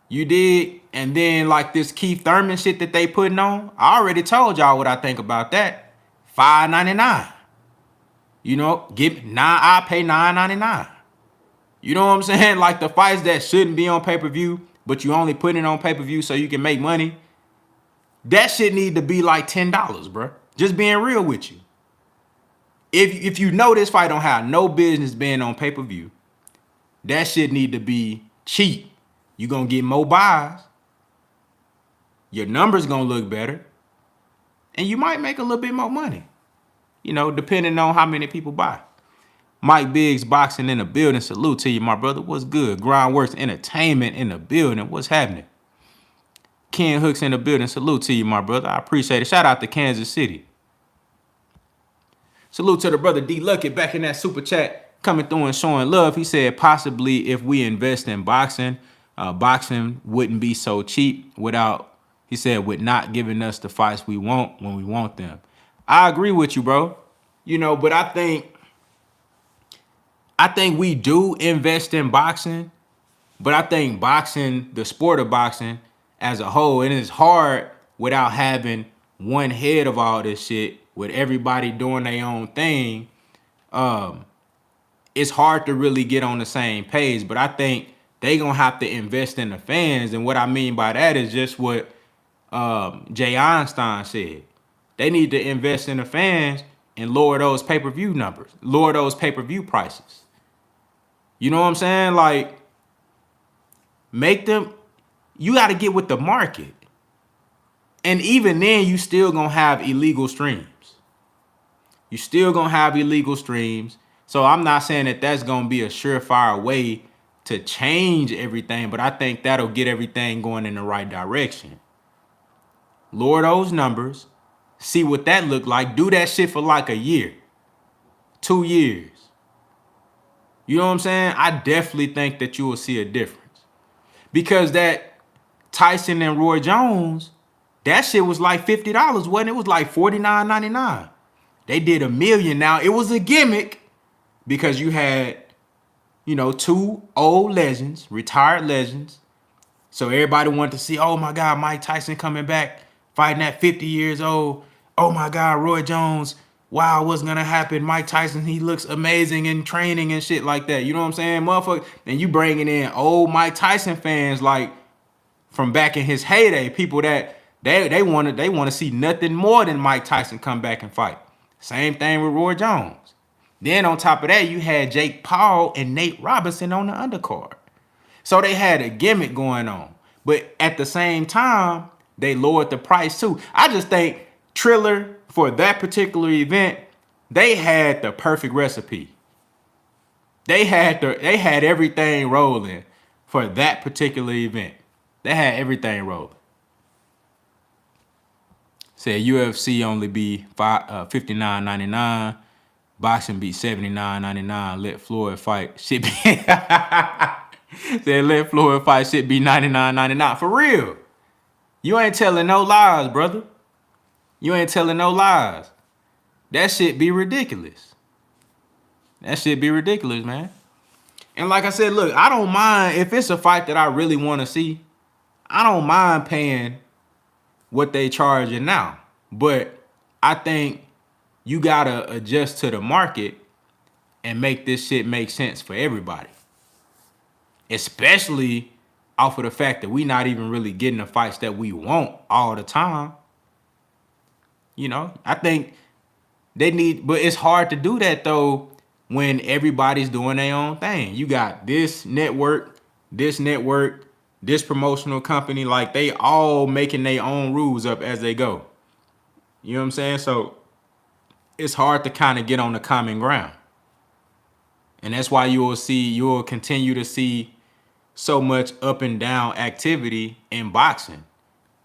You dig? And then like this Keith Thurman shit that they putting on, I already told y'all what I think about that. $5.99. You know, I pay $9.99. You know what I'm saying? Like the fights that shouldn't be on pay-per-view, but you only put it on pay-per-view so you can make money. That shit need to be like $10, bro. Just being real with you. If you know this fight don't have no business being on pay-per-view, that shit need to be cheap. You gonna get more buys. Your numbers gonna look better. And you might make a little bit more money. You know, depending on how many people buy. Mike Biggs boxing in the building. Salute to you, my brother. What's good? Grindworks Entertainment in the building. What's happening? Ken Hooks in the building. Salute to you, my brother. I appreciate it. Shout out to Kansas City. Salute to the brother D Lucky back in that super chat, coming through and showing love. He said possibly if we invest in boxing, boxing wouldn't be so cheap with not giving us the fights we want when we want them. I agree with you, bro. You know, but I think we do invest in boxing, but I think boxing, the sport of boxing as a whole, and it's hard without having one head of all this shit, with everybody doing their own thing. It's hard to really get on the same page, but I think they gonna have to invest in the fans. And what I mean by that is just what Jay Einstein said. They need to invest in the fans and lower those pay-per-view numbers, lower those pay-per-view prices. You know what I'm saying? Like, make them, you got to get with the market. And even then, you still going to have illegal streams. You still going to have illegal streams. So I'm not saying that that's going to be a surefire way to change everything, but I think that'll get everything going in the right direction. Lower those numbers. See what that look like. Do that shit for like a year, 2 years. You know what I'm saying? I definitely think that you will see a difference. Because that Tyson and Roy Jones, that shit was like $50, wasn't it? It was like $49.99. They did $1 million. Now, it was a gimmick because you had, you know, 2 old legends, retired legends. So everybody wanted to see, oh my God, Mike Tyson coming back, fighting at 50 years old. Oh my God, Roy Jones. Wow, what's gonna happen? Mike Tyson, he looks amazing in training and shit like that. You know what I'm saying, motherfucker? And you bringing in old Mike Tyson fans like from back in his heyday, people that they want to see nothing more than Mike Tyson come back and fight. Same thing with Roy Jones. Then on top of that, you had Jake Paul and Nate Robinson on the undercard. So they had a gimmick going on. But at the same time, they lowered the price too. I just think Triller, for that particular event, they had the perfect recipe. They had everything rolling for that particular event. They had everything rolling. Said UFC only be $59.99. Boxing be $79.99. Let Floyd fight. Shit be Said let Floyd fight shit be 99.99. For real. You ain't telling no lies, brother. You ain't telling no lies. That shit be ridiculous. That shit be ridiculous, man. And like I said, look, I don't mind if it's a fight that I really want to see. I don't mind paying what they charging now. But I think you gotta adjust to the market and make this shit make sense for everybody. Especially off of the fact that we not even really getting the fights that we want all the time. You know, I think they need, but it's hard to do that though when everybody's doing their own thing. You got this network, this promotional company, like they all making their own rules up as they go. You know what I'm saying? So it's hard to kind of get on the common ground. And that's why you'll continue to see so much up and down activity in boxing,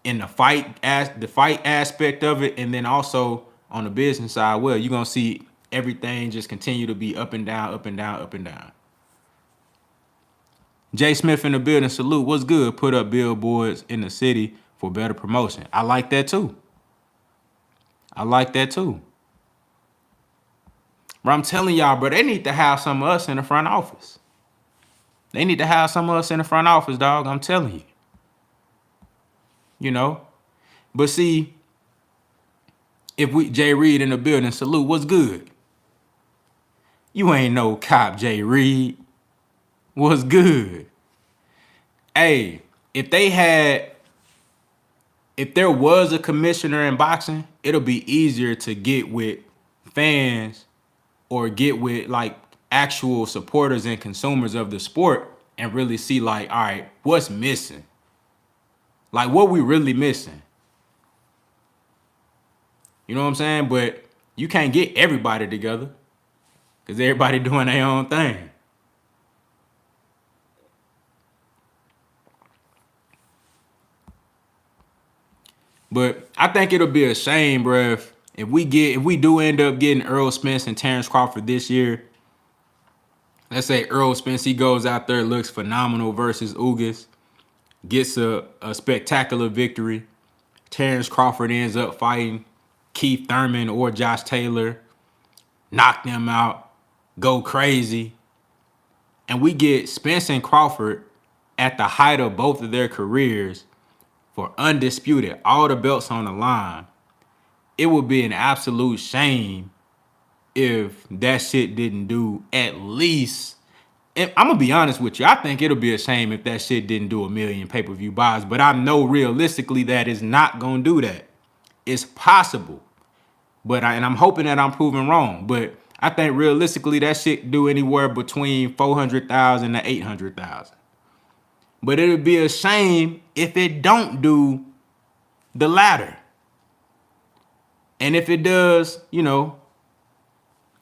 in the fight aspect of it, and then also on the business side. Well, you're gonna see everything just continue to be up and down, up and down, up and down. Jay Smith in the building, salute. What's good? Put up billboards in the city for better promotion. I like that too. I like that too. But I'm telling y'all, bro, they need to have some of us in the front office. They need to have some of us in the front office, dog. I'm telling you. You know? But see, if we, Jay Reed in the building, salute, what's good? You ain't no cop, Jay Reed. What's good? Hey, if there was a commissioner in boxing, it'll be easier to get with fans or get with like actual supporters and consumers of the sport and really see like, all right, what's missing? Like what we really missing? You know what I'm saying? But you can't get everybody together because everybody doing their own thing. But I think it'll be a shame, bro, if we do end up getting Earl Spence and Terence Crawford this year. Let's say Earl Spence, he goes out there, looks phenomenal versus UGAS, gets a spectacular victory. Terence Crawford ends up fighting Keith Thurman or Josh Taylor, knock them out, go crazy. And we get Spence and Crawford at the height of both of their careers for Undisputed, all the belts on the line. It would be an absolute shame if that shit didn't do at least, I'm gonna be honest with you, I think it'll be a shame if that shit didn't do 1 million pay-per-view buys, but I know realistically that is not gonna do that. It's possible, but I'm hoping that I'm proven wrong, but I think realistically that shit do anywhere between 400,000 to 800,000. But it'll be a shame if it don't do the latter. And if it does, you know,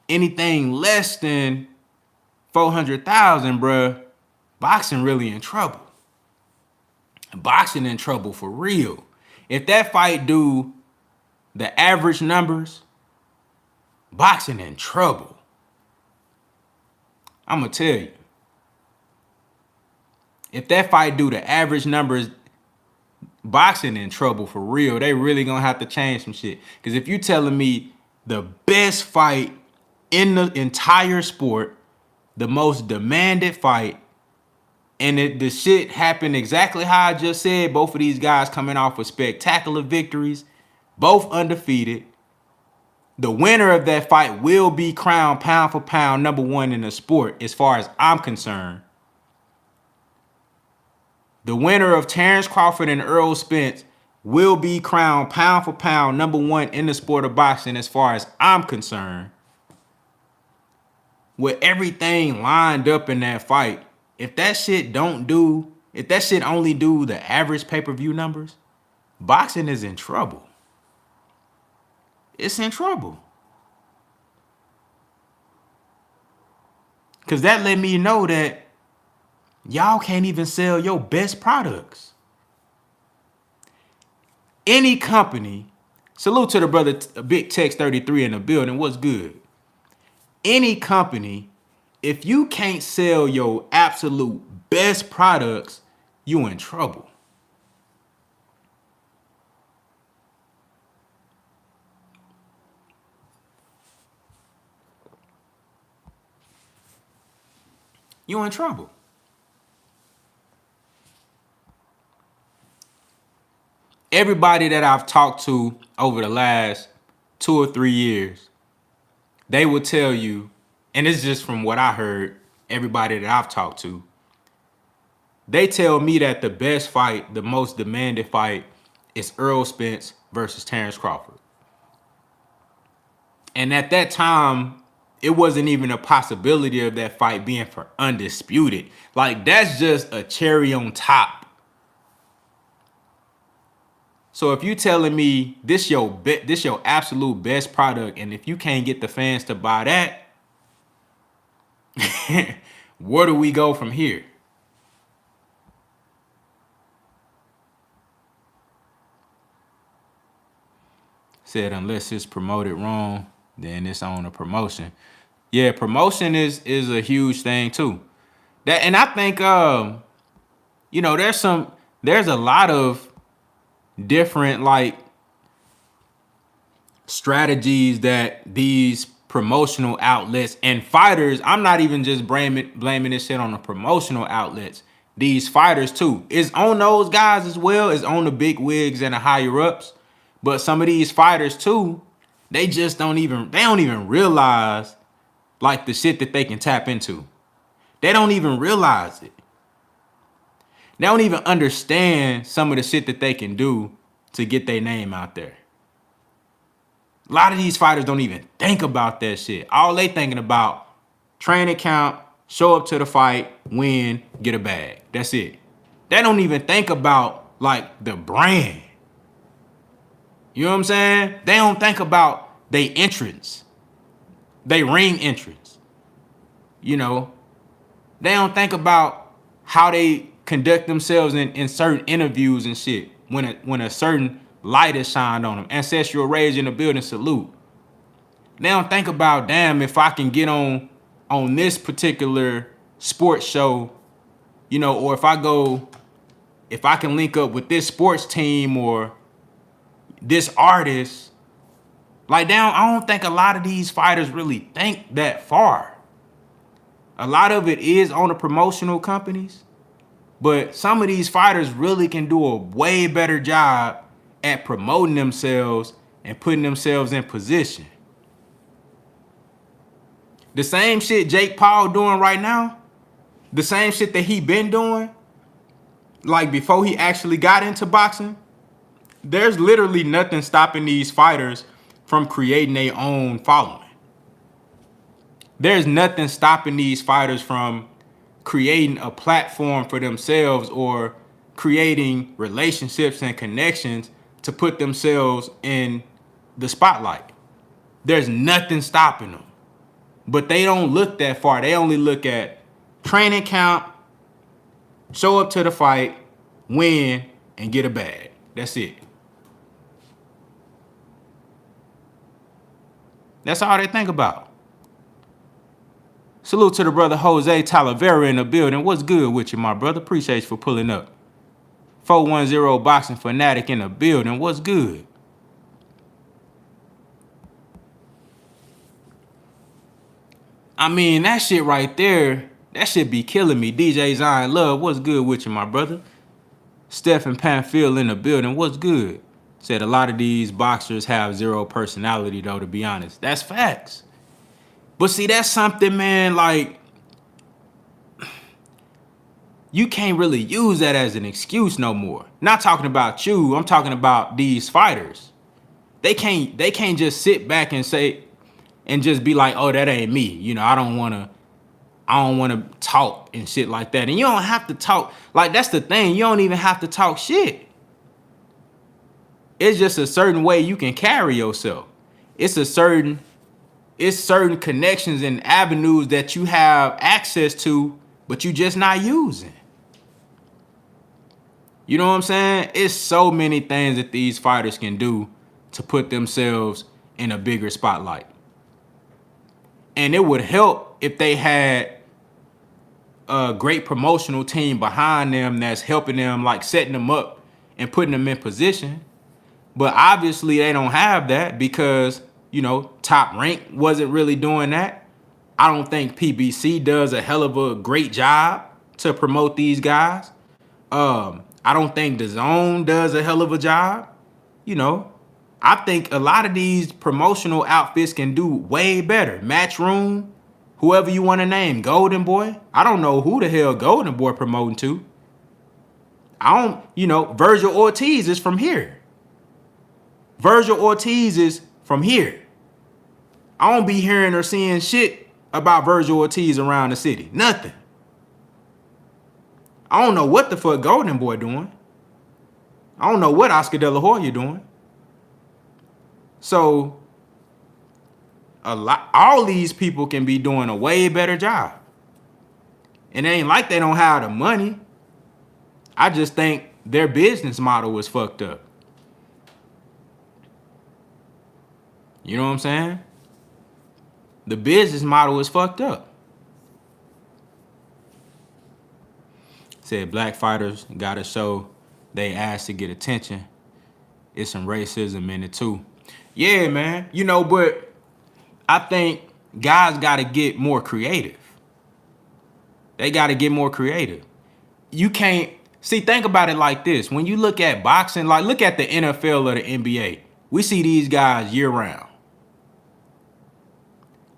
anything less than 400,000, bruh, boxing really in trouble. Boxing in trouble for real. If that fight do the average numbers, boxing in trouble. I'm gonna tell you. If that fight do the average numbers, boxing in trouble for real. They really gonna have to change some shit. Because if you telling me the best fight in the entire sport, the most demanded fight, and the shit happened exactly how I just said, both of these guys coming off with spectacular victories, both undefeated. The winner of that fight will be crowned pound for pound #1 in the sport as far as I'm concerned. The winner of Terence Crawford and Earl Spence will be crowned pound for pound #1 in the sport of boxing as far as I'm concerned. With everything lined up in that fight, if that shit only do the average pay-per-view numbers, boxing is in trouble. It's in trouble. Because that let me know that y'all can't even sell your best products. Any company, salute to the brother Big Tex 33 in the building, what's good? Any company if you can't sell your absolute best products, you in trouble. You in trouble. Everybody that I've talked to over the last 2 or 3 years, they will tell you, and it's just from what I heard, everybody that I've talked to, they tell me that the best fight, the most demanded fight, is Errol Spence versus Terence Crawford. And at that time, it wasn't even a possibility of that fight being for Undisputed. Like, that's just a cherry on top. So if you telling me this your absolute best product, and if you can't get the fans to buy that, where do we go from here? Said unless it's promoted wrong, then it's on a promotion. Yeah, promotion is a huge thing too. That, and I think you know, there's a lot of different like strategies that these promotional outlets and fighters, I'm not even just blaming this shit on the promotional outlets. These fighters too. It's on those guys as well. It's on the big wigs and the higher ups. But some of these fighters too, they don't even realize like the shit that they can tap into. They don't even realize it. They don't even understand some of the shit that they can do to get their name out there. A lot of these fighters don't even think about that shit. All they thinking about, training camp, show up to the fight, win, get a bag. That's it. They don't even think about like the brand. You know what I'm saying? They don't think about their entrance, their ring entrance. You know, they don't think about how they conduct themselves in certain interviews and shit. When a certain light is shined on them. Ancestral rage in the building, salute. They don't think about, damn, if I can get on this particular sports show, you know, or if I can link up with this sports team or this artist. Like, damn, I don't think a lot of these fighters really think that far. A lot of it is on the promotional companies, but some of these fighters really can do a way better job at promoting themselves and putting themselves in position. The same shit Jake Paul doing right now, the same shit that he been doing, like before he actually got into boxing, there's literally nothing stopping these fighters from creating their own following. There's nothing stopping these fighters from creating a platform for themselves or creating relationships and connections to put themselves in the spotlight. There's nothing stopping them. But they don't look that far. They only look at training camp, show up to the fight, win, and get a bag. That's it. That's all they think about. Salute to the brother Jose Talavera in the building. What's good with you, my brother? Appreciate you for pulling up. 410 Boxing Fanatic in the building. What's good? I mean, that shit right there, that shit be killing me. DJ Zion Love, what's good with you, my brother? Stephen Panfield in the building. What's good? Said a lot of these boxers have zero personality, though, to be honest. That's facts. But see, that's something, man, like, you can't really use that as an excuse no more. Not talking about you, I'm talking about these fighters. They can't just sit back and say, and just be like, oh, that ain't me. You know, I don't wanna talk and shit like that. And you don't have to talk. Like, that's the thing. You don't even have to talk shit. It's just a certain way you can carry yourself. It's certain connections and avenues that you have access to, but you just not using. You know what I'm saying? It's so many things that these fighters can do to put themselves in a bigger spotlight. And it would help if they had a great promotional team behind them that's helping them, like setting them up and putting them in position. But obviously they don't have that because, you know, Top Rank wasn't really doing that. I don't think PBC does a hell of a great job to promote these guys. I don't think the Zone does a hell of a job. You know, I think a lot of these promotional outfits can do way better. Matchroom, whoever you want to name, Golden Boy. I don't know who the hell Golden Boy promoting to. Virgil Ortiz is from here. Virgil Ortiz is from here. I don't be hearing or seeing shit about Virgil Ortiz around the city. Nothing. I don't know what the fuck Golden Boy doing. I don't know what Oscar De La Hoya doing. So all these people can be doing a way better job. And it ain't like they don't have the money. I just think their business model was fucked up. You know what I'm saying? The business model is fucked up. Said black fighters gotta show they ass to get attention. It's some racism in it too. Yeah, man. You know, but I think guys gotta get more creative. They gotta get more creative. You can't think about it like this. When you look at boxing, like look at the NFL or the NBA. We see these guys year round.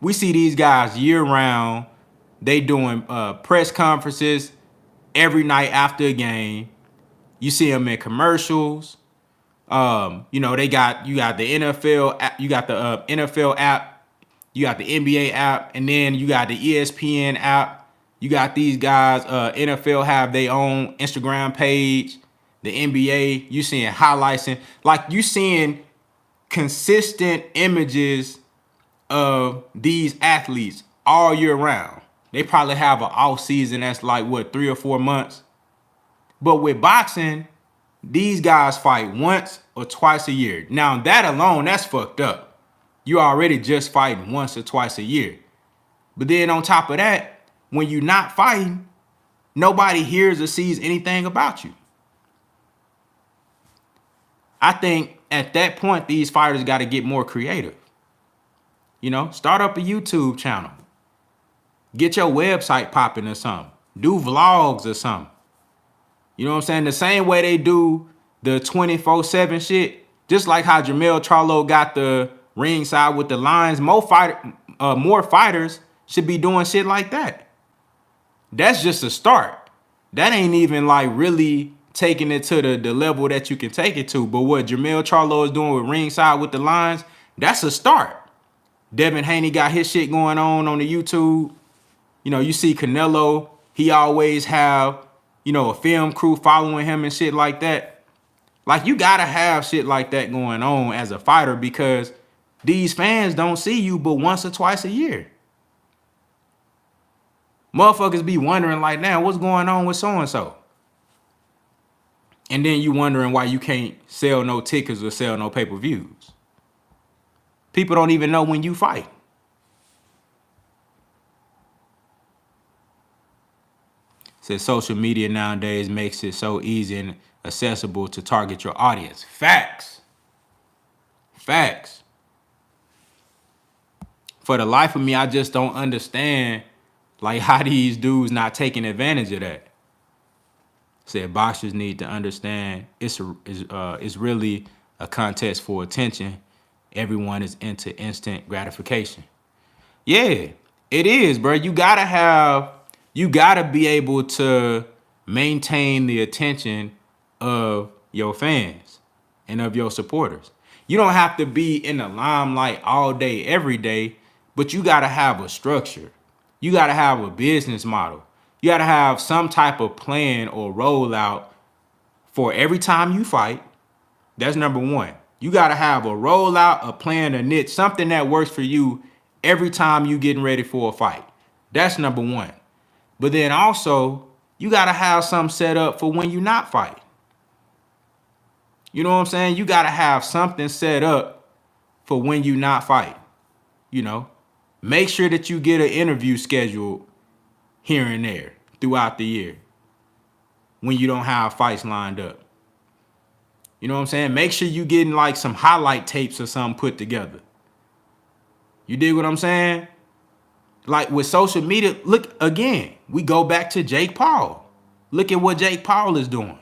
We see these guys year round. They doing press conferences every night after a game. You see them in commercials. You got the NFL, you got the NFL app, you got the NBA app, and then you got the ESPN app. You got these guys, NFL have their own Instagram page. The NBA, you seeing highlights and like you seeing consistent images of these athletes all year round. They probably have an off season that's like 3 or 4 months. But with boxing, these guys fight once or twice a year. Now that alone, that's fucked up. You already just fighting once or twice a year. But then on top of that, when you're not fighting, nobody hears or sees anything about you. I think at that point, these fighters got to get more creative. You know, start up a YouTube channel. Get your website popping or something. Do vlogs or something. You know what I'm saying? The same way they do the 24/7 shit. Just like how Jermell Charlo got the ringside with the lines. More fighters should be doing shit like that. That's just a start. That ain't even like really taking it to the level that you can take it to. But what Jermell Charlo is doing with ringside with the lines, that's a start. Devin Haney got his shit going on the YouTube. You know, you see Canelo, he always have, a film crew following him and shit like that. Like, you gotta have shit like that going on as a fighter because these fans don't see you but once or twice a year. Motherfuckers be wondering like, now what's going on with so-and-so? And then you wondering why you can't sell no tickets or sell no pay-per-views. People don't even know when you fight. Says social media nowadays makes it so easy and accessible to target your audience. Facts. Facts. For the life of me, I just don't understand like how these dudes not taking advantage of that. Said boxers need to understand it's really a contest for attention. Everyone is into instant gratification. Yeah, it is, bro. You gotta be able to maintain the attention of your fans and of your supporters. You don't have to be in the limelight all day, every day, but you gotta have a structure. You gotta have a business model. You gotta have some type of plan or rollout for every time you fight. That's number one. You gotta have a rollout, a plan, a niche, something that works for you every time you getting ready for a fight. That's number one. But then also, you gotta have something set up for when you're not fighting. You know what I'm saying? You gotta have something set up for when you're not fighting. Make sure that you get an interview scheduled here and there. throughout the year when you don't have fights lined up. You know what I'm saying? Make sure you getting like some highlight tapes or something put together. You dig what I'm saying? Like with social media, look again, we go back to Jake Paul. Look at what Jake Paul is doing.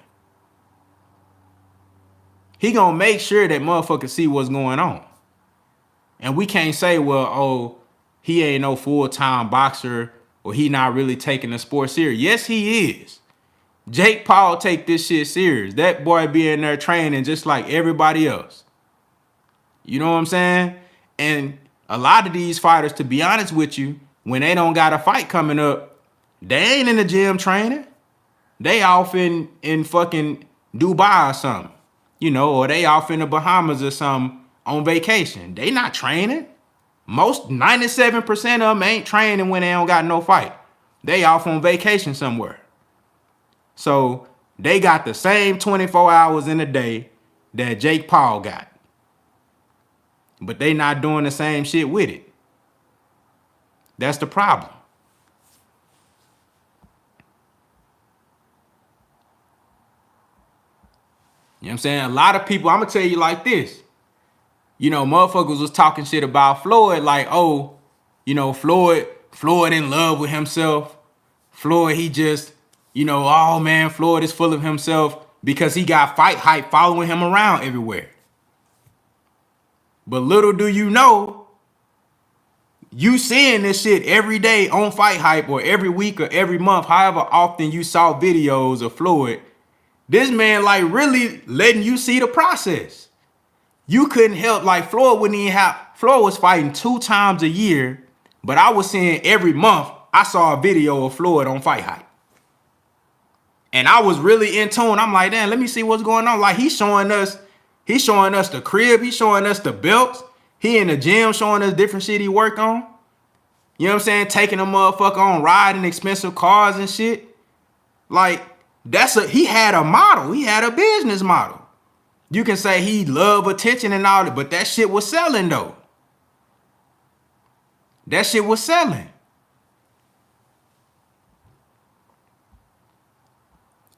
He gonna make sure that motherfuckers see what's going on. And we can't say, well, oh, he ain't no full-time boxer or he not really taking the sport serious. Yes, he is. Jake Paul take this shit serious. That boy be in there training just like everybody else. You know what I'm saying? And a lot of these fighters, to be honest with you, when they don't got a fight coming up, they ain't in the gym training. They off in fucking Dubai or something. You know, or they off in the Bahamas or something on vacation. They not training. Most 97% of them ain't training when they don't got no fight. They off on vacation somewhere. So they got the same 24 hours in a day that Jake Paul got. But they not doing the same shit with it. That's the problem. You know what I'm saying? A lot of people, I'm going to tell you like this. You know, motherfuckers was talking shit about Floyd like, oh, you know, Floyd in love with himself. Floyd, he just, you know, oh man, Floyd is full of himself because he got fight hype following him around everywhere. But little do you know, you seeing this shit every day on Fight Hype or every week or every month, however often you saw videos of Floyd, this man like really letting you see the process. You couldn't help, like Floyd wouldn't even have, Floyd was fighting 2 times a year, but I was seeing every month, I saw a video of Floyd on Fight Hype. And I was really in tune. I'm like, damn, let me see what's going on. Like he's showing us the crib, he's showing us the belts. He in the gym showing us different shit he work on. You know what I'm saying? Taking a motherfucker on riding expensive cars and shit. Like, he had a model. He had a business model. You can say he loved attention and all that, but that shit was selling though. That shit was selling.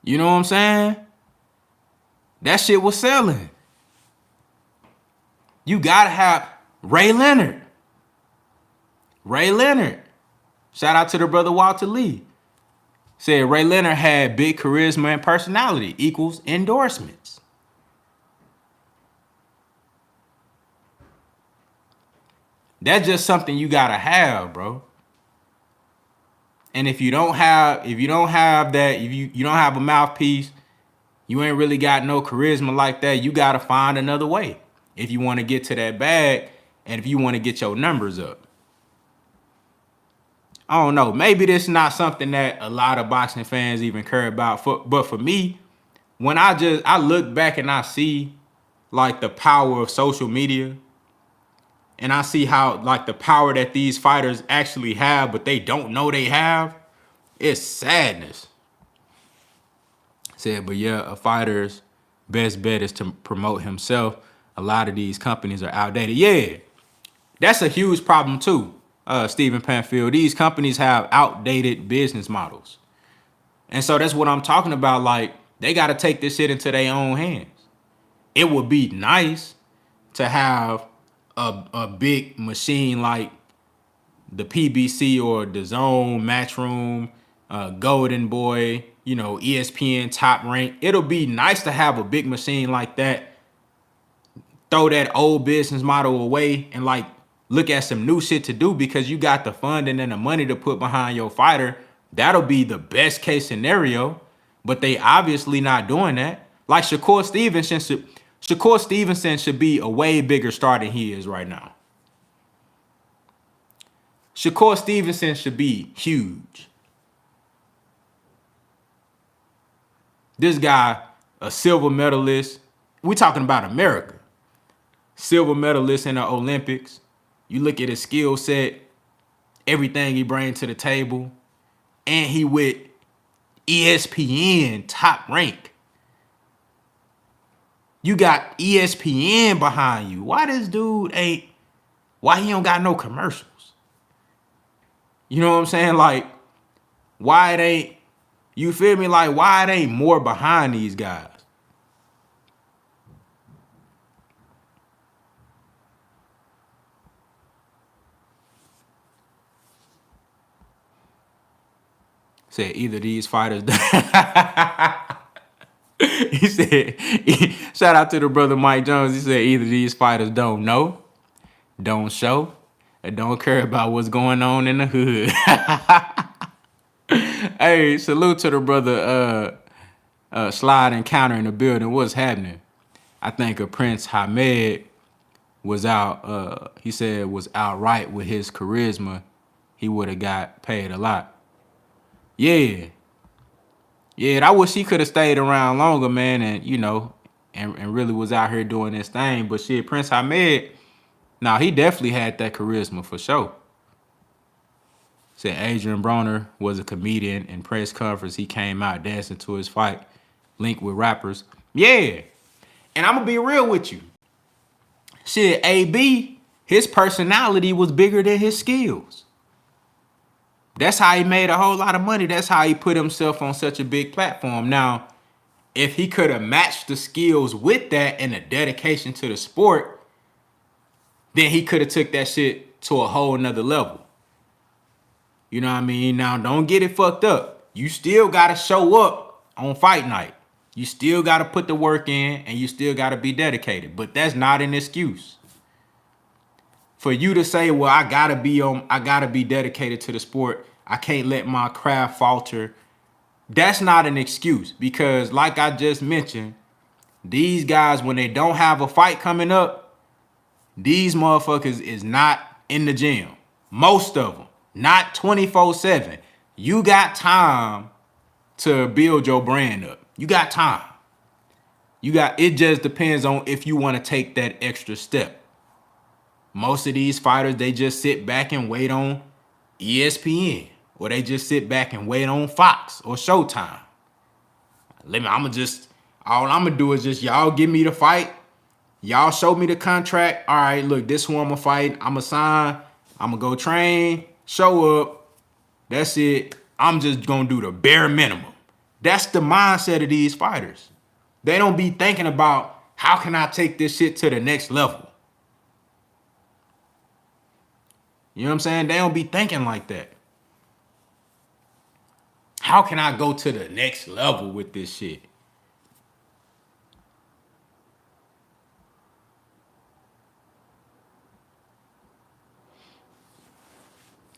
You know what I'm saying? That shit was selling. You gotta have Ray Leonard. Shout out to the brother Walter Lee. Said Ray Leonard had big charisma and personality equals endorsements. That's just something you gotta have, bro. And if you don't have that, if you don't have a mouthpiece, you ain't really got no charisma like that, you gotta find another way if you want to get to that bag and if you want to get your numbers up. I don't know. Maybe this is not something that a lot of boxing fans even care about. But for me, when I look back and I see like the power of social media and I see how like the power that these fighters actually have, but they don't know they have, it's sadness. Said, but yeah, a fighter's best bet is to promote himself. A lot of these companies are outdated. Yeah, that's a huge problem too, Stephen Panfield. These companies have outdated business models. And so that's what I'm talking about. Like, they got to take this shit into their own hands. It would be nice to have a big machine like the PBC or the Zone, Matchroom, Golden Boy, you know, ESPN Top Rank. It'll be nice to have a big machine like that. Throw that old business model away and like look at some new shit to do because you got the funding and the money to put behind your fighter. That'll be the best case scenario, but they obviously not doing that. Like Shakur Stevenson should be a way bigger star than he is right now. Shakur Stevenson should be huge. This guy, a silver medalist. We talking about America. Silver medalist in the Olympics. You look at his skill set, everything he brings to the table, and he with ESPN Top Rank. You got ESPN behind you. Why he don't got no commercials? You know what I'm saying? Like, why it ain't You feel me? Like, why it ain't more behind these guys? Said either these fighters. He said, shout out to the brother Mike Jones. He said either these fighters don't know, don't show, or don't care about what's going on in the hood. Hey, salute to the brother Slide Encounter in the building. What's happening? I think a Prince Hamed was out, he said was outright with his charisma, he would have got paid a lot. Yeah. Yeah, I wish he could have stayed around longer, man, and you know, and really was out here doing this thing. But shit, Prince Hamed, nah, he definitely had that charisma for sure. Said Adrian Broner was a comedian in press conference. He came out dancing to his fight, linked with rappers. Yeah. And I'm gonna be real with you. Shit, AB, his personality was bigger than his skills. That's how he made a whole lot of money. That's how he put himself on such a big platform. Now, if he could have matched the skills with that and the dedication to the sport, then he could have took that shit to a whole nother level. You know what I mean? Now, don't get it fucked up. You still got to show up on fight night. You still got to put the work in and you still got to be dedicated. But that's not an excuse. For you to say, well, I gotta be dedicated to the sport. I can't let my craft falter. That's not an excuse because like I just mentioned, these guys, when they don't have a fight coming up, these motherfuckers is not in the gym. Most of them, not 24/7. You got time to build your brand up. You got time. It just depends on if you want to take that extra step. Most of these fighters, they just sit back and wait on ESPN, or they just sit back and wait on Fox or Showtime. All I'm gonna do is just y'all give me the fight, y'all show me the contract. All right, look, this who I'm gonna fight. I'm gonna sign. I'm gonna go train, show up. That's it. I'm just gonna do the bare minimum. That's the mindset of these fighters. They don't be thinking about how can I take this shit to the next level. You know what I'm saying? They don't be thinking like that. How can I go to the next level with this shit?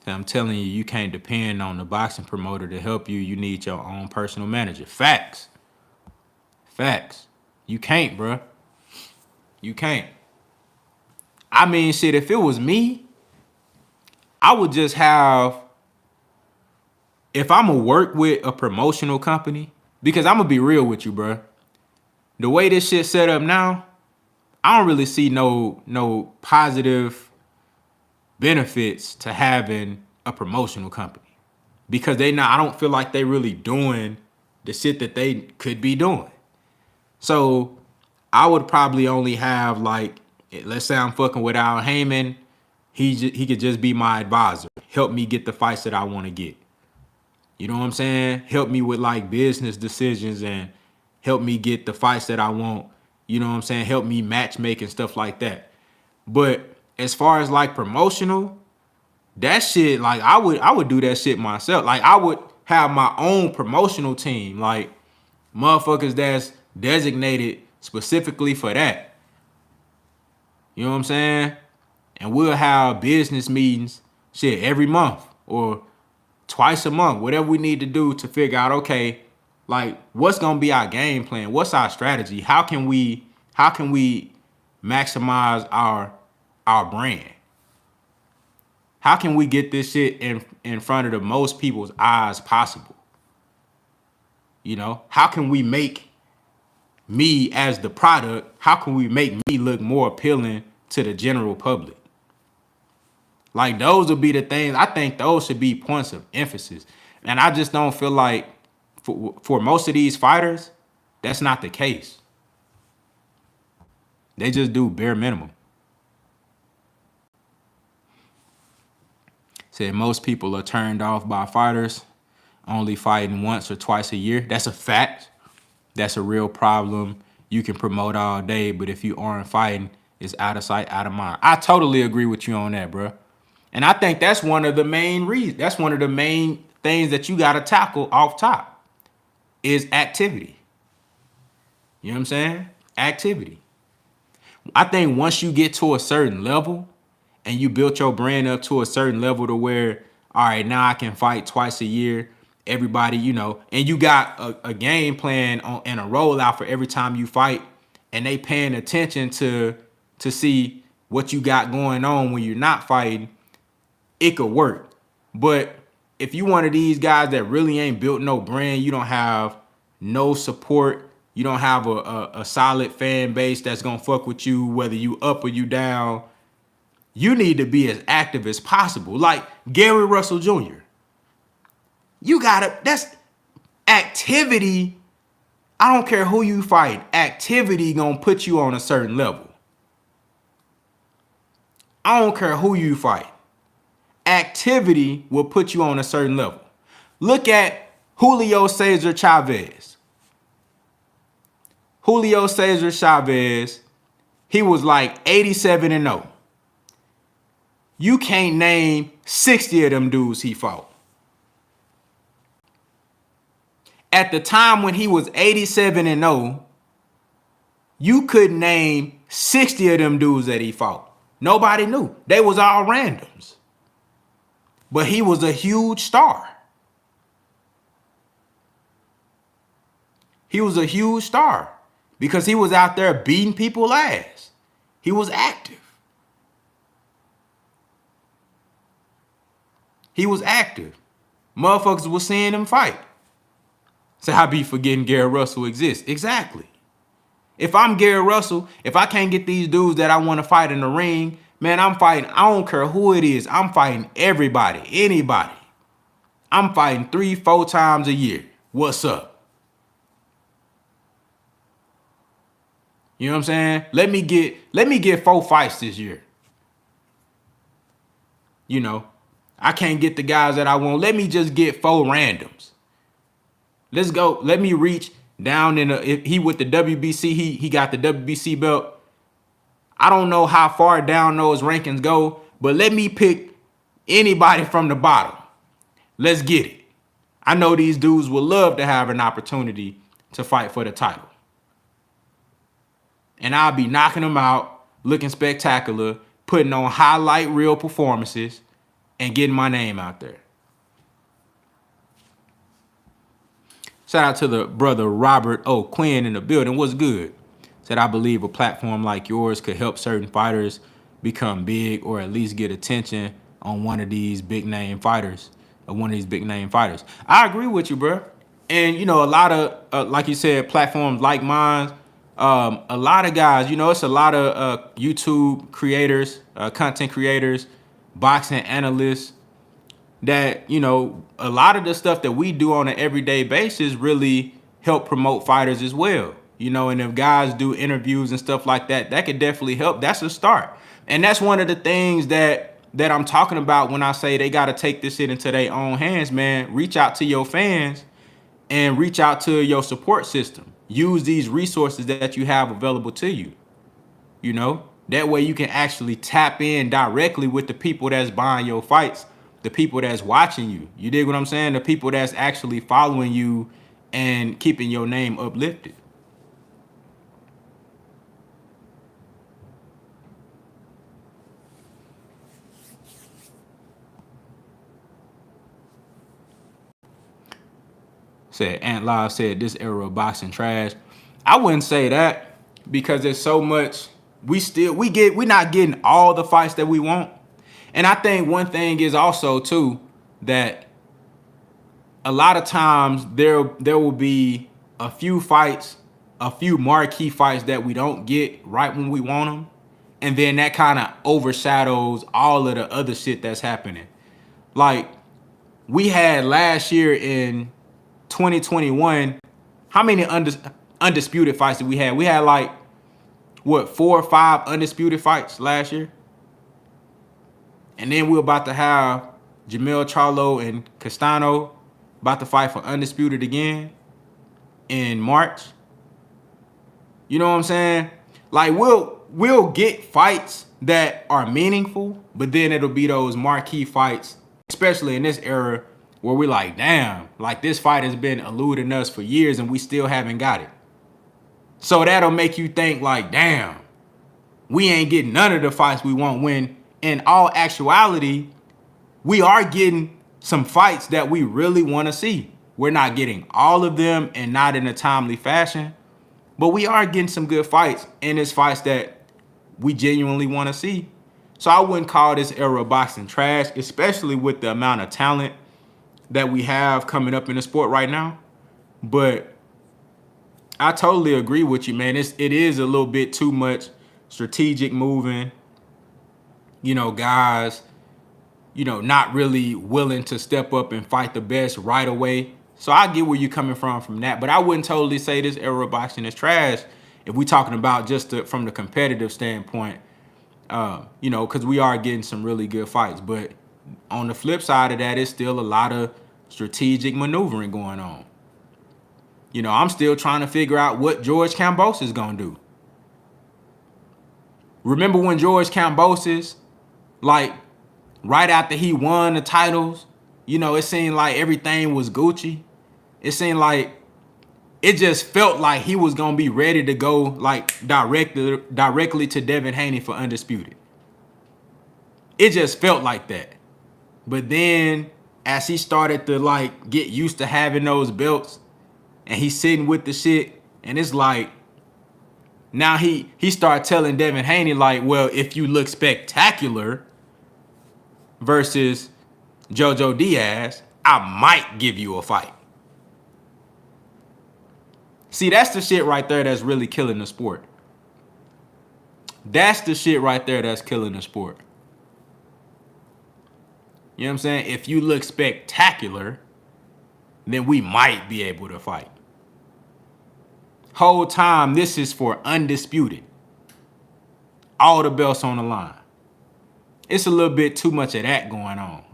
I'm telling you, you can't depend on the boxing promoter to help you. You need your own personal manager. Facts. Facts. You can't, bro. You can't. I mean, shit, if it was me, I would just have, if I'm gonna work with a promotional company, because I'm gonna be real with you, bro. The way this shit set up now, I don't really see no positive benefits to having a promotional company, because I don't feel like they really doing the shit that they could be doing. So I would probably only have, like, let's say I'm fucking with Al Heyman. He could just be my advisor, help me get the fights that I want to get. You know what I'm saying? Help me with like business decisions and help me get the fights that I want. You know what I'm saying? Help me matchmaking, stuff like that. But as far as like promotional, that shit, like I would do that shit myself. Like I would have my own promotional team, like motherfuckers that's designated specifically for that. You know what I'm saying? And we'll have business meetings, shit, every month or twice a month, whatever we need to do to figure out, okay, like what's gonna be our game plan? What's our strategy? How can we maximize our brand? How can we get this shit in front of the most people's eyes possible? You know, how can we make me as the product, how can we make me look more appealing to the general public? Like those would be the things, I think those should be points of emphasis. And I just don't feel like for most of these fighters, that's not the case. They just do bare minimum. Said most people are turned off by fighters only fighting once or twice a year. That's a fact. That's a real problem. You can promote all day, but if you aren't fighting, it's out of sight, out of mind. I totally agree with you on that, bro. And I think that's one of the main reasons. That's one of the main things that you got to tackle off top is activity. You know what I'm saying? Activity. I think once you get to a certain level and you built your brand up to a certain level to where, all right, now I can fight twice a year, everybody, you know, and you got a game plan on, and a rollout for every time you fight, and they paying attention to see what you got going on when you're not fighting, it could work. But if you one of these guys that really ain't built no brand, you don't have no support, you don't have a solid fan base that's gonna fuck with you whether you up or you down, you need to be as active as possible. Like Gary Russell Jr. You gotta, that's activity. I don't care who you fight, activity gonna put you on a certain level. I don't care who you fight. Activity will put you on a certain level. Look at Julio Cesar Chavez. Julio Cesar Chavez, he was like 87-0. You can't name 60 of them dudes he fought. At the time when he was 87-0, you couldn't name 60 of them dudes that he fought. Nobody knew. They was all randoms. But he was a huge star. He was a huge star because he was out there beating people's ass. He was active. He was active. Motherfuckers was seeing him fight. So I be forgetting Gary Russell exists. Exactly. If I'm Gary Russell, if I can't get these dudes that I want to fight in the ring, man, I'm fighting. I don't care who it is. I'm fighting everybody, anybody. I'm fighting 3-4 times a year. What's up? You know what I'm saying? Let me get 4 fights this year. You know, I can't get the guys that I want. Let me just get 4 randoms. Let's go. Let me reach down in if he with the WBC, he got the WBC belt. I don't know how far down those rankings go, but let me pick anybody from the bottom. Let's get it. I know these dudes would love to have an opportunity to fight for the title. And I'll be knocking them out, looking spectacular, putting on highlight reel performances, and getting my name out there. Shout out to the brother Robert O. Quinn in the building. What's good? Said, I believe a platform like yours could help certain fighters become big or at least get attention on one of these big name fighters. I agree with you, bro. And, you know, a lot of, like you said, platforms like mine, a lot of guys, you know, it's a lot of YouTube creators, content creators, boxing analysts that, you know, a lot of the stuff that we do on an everyday basis really help promote fighters as well. You know, and if guys do interviews and stuff like that, that could definitely help. That's a start. And that's one of the things that I'm talking about when I say they got to take this shit into their own hands, man. Reach out to your fans and reach out to your support system. Use these resources that you have available to you. You know, that way you can actually tap in directly with the people that's buying your fights, the people that's watching you. You dig what I'm saying? The people that's actually following you and keeping your name uplifted. Said Ant Live said this era of boxing trash. I wouldn't say that because there's so much. We're not getting all the fights that we want. And I think one thing is also too that a lot of times there will be a few fights, a few marquee fights that we don't get right when we want them, and then that kind of overshadows all of the other shit that's happening. Like we had last year in 2021, how many undisputed fights did we have? We had like, what, 4 or 5 undisputed fights last year? And then we're about to have Jamel Charlo and Castano. about to fight for Undisputed again in March. You know what I'm saying? Like we'll get fights that are meaningful, but then it'll be those marquee fights, especially in this era, where we're like, damn, like this fight has been eluding us for years and we still haven't got it. So that'll make you think like, damn, we ain't getting none of the fights we want, when in all actuality, we are getting some fights that we really want to see. We're not getting all of them and not in a timely fashion, but we are getting some good fights, and it's fights that we genuinely want to see. So I wouldn't call this era of boxing trash, especially with the amount of talent that we have coming up in the sport right now. But I totally agree with you, man. It is a little bit too much strategic moving. You know, guys, you know, not really willing to step up and fight the best right away. So I get where you're coming from that. But I wouldn't totally say this era of boxing is trash if we're talking about just from the competitive standpoint, you know, because we are getting some really good fights. But on the flip side of that, it's still a lot of strategic maneuvering going on. You know, I'm still trying to figure out what George Kambosos is going to do. Remember when George Kambosos, like, right after he won the titles, you know, it seemed like everything was Gucci. It seemed like it just felt like he was going to be ready to go, like, directly to Devin Haney for Undisputed. It just felt like that. But then as he started to, like, get used to having those belts and he's sitting with the shit, and it's like, now he started telling Devin Haney, like, well, if you look spectacular versus Jojo Diaz, I might give you a fight. See, that's the shit right there that's really killing the sport. That's the shit right there that's killing the sport. You know what I'm saying? If you look spectacular, then we might be able to fight. Whole time, this is for Undisputed. All the belts on the line. It's a little bit too much of that going on.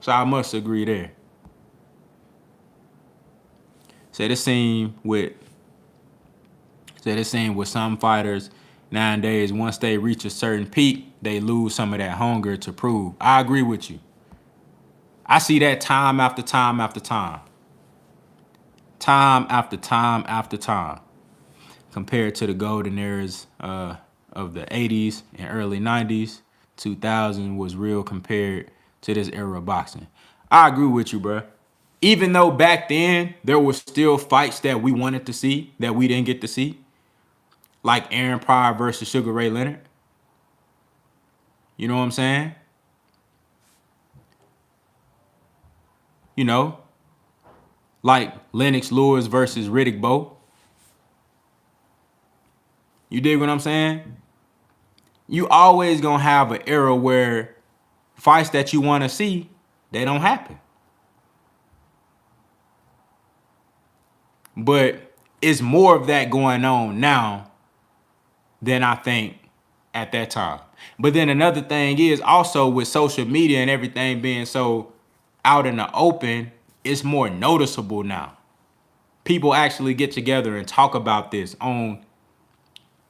So I must agree there. Said it seemed with some fighters nowadays, once they reach a certain peak, they lose some of that hunger to prove. I agree with you. I see that time after time after time. Time after time after time. Compared to the golden eras of the 80s and early 90s, 2000 was real compared to this era of boxing. I agree with you, bro. Even though back then there were still fights that we wanted to see that we didn't get to see, like Aaron Pryor versus Sugar Ray Leonard. You know what I'm saying? You know, like Lennox Lewis versus Riddick Bowe. You dig what I'm saying? You always gonna have an era where fights that you want to see, they don't happen. But it's more of that going on now than I think at that time. But then another thing is also with social media and everything being so out in the open, it's more noticeable now. People actually get together and talk about this on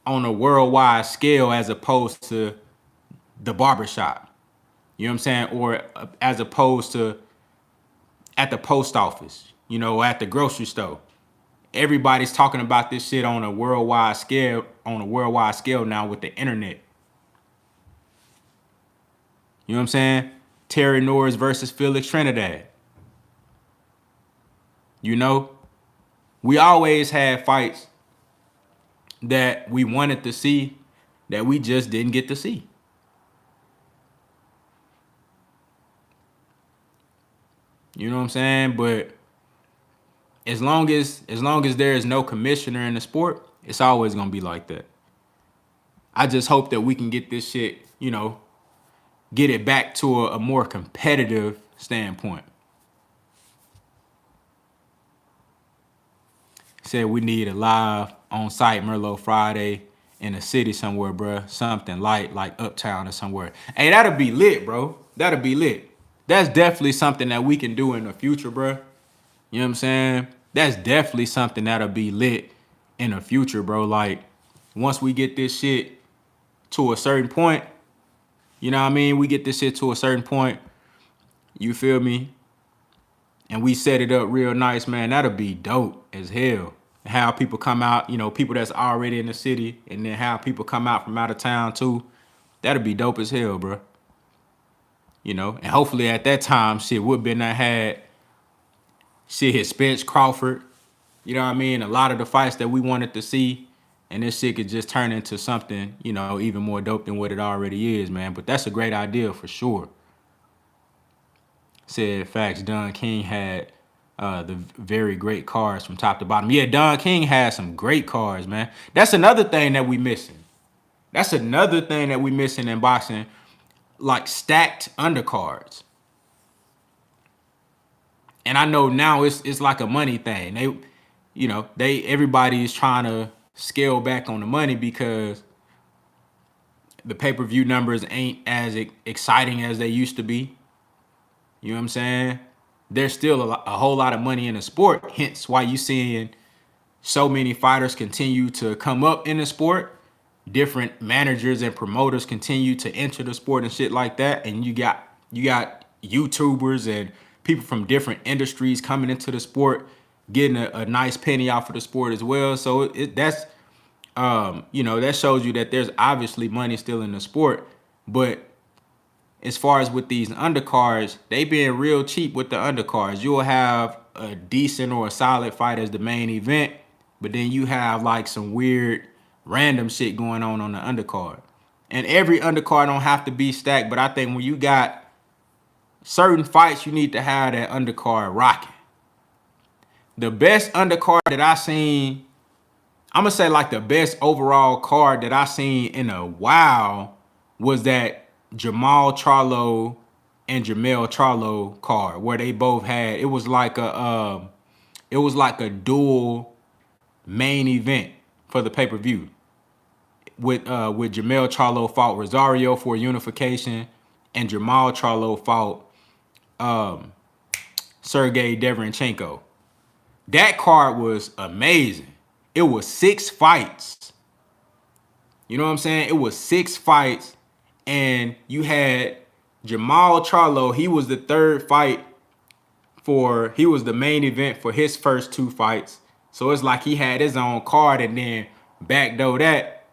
a worldwide scale as opposed to the barbershop. You know what I'm saying? Or as opposed to at the post office, you know, at the grocery store. Everybody's talking about this shit on a worldwide scale now with the internet. You know what I'm saying? Terry Norris versus Felix Trinidad. You know, we always had fights that we wanted to see that we just didn't get to see. You know what I'm saying? But as long as there is no commissioner in the sport, it's always gonna be like that. I just hope that we can get this shit, you know, get it back to a more competitive standpoint. Said we need a live on-site Merlot Friday in a city somewhere, bruh. Something light like Uptown or somewhere. Hey, that'll be lit, bro. That'll be lit. that's definitely something that we can do in the future, bro. You know what I'm saying? That's definitely something that'll be lit in the future, bro. Like, once we get this shit to a certain point, you know what I mean? We get this shit to a certain point, you feel me? And we set it up real nice, man. That'll be dope as hell. How people come out, you know, people that's already in the city, and then how people come out from out of town too. That'll be dope as hell, bro. You know, and hopefully at that time, shit, we'll been that had shit hit Spence Crawford. You know what I mean? A lot of the fights that we wanted to see, and this shit could just turn into something, you know, even more dope than what it already is, man. But that's a great idea for sure. Said facts. Don King had the very great cards from top to bottom. Yeah, Don King had some great cards, man. That's another thing that we missing. That's another thing that we missing in boxing, like stacked undercards. And I know now it's like a money thing. Everybody is trying to scale back on the money because the pay-per-view numbers ain't as exciting as they used to be. You know what I'm saying? There's still a whole lot of money in the sport, hence why you seeing so many fighters continue to come up in the sport. Different managers and promoters continue to enter the sport and shit like that. And you got YouTubers and people from different industries coming into the sport, getting a nice penny off of the sport as well. So that shows you that there's obviously money still in the sport. But as far as with these undercards, they being real cheap with the undercards. You'll have a decent or a solid fight as the main event, but then you have like some weird random shit going on the undercard. And every undercard don't have to be stacked, but I think when you got certain fights, you need to have that undercard rocking. The best undercard that I seen, I'm gonna say like the best overall card that I seen in a while was that Jamal Charlo and Jamel Charlo card where they both had, it was like a dual main event for the pay-per-view. With Jamel Charlo fought Rosario for unification, and Jamal Charlo fought Sergey Deverenchenko. That card was amazing. It was 6 fights. You know what I'm saying? It was 6 fights, and you had Jamal Charlo. He was the third fight he was the main event for his first 2 fights. So it's like he had his own card, and then backdoor that,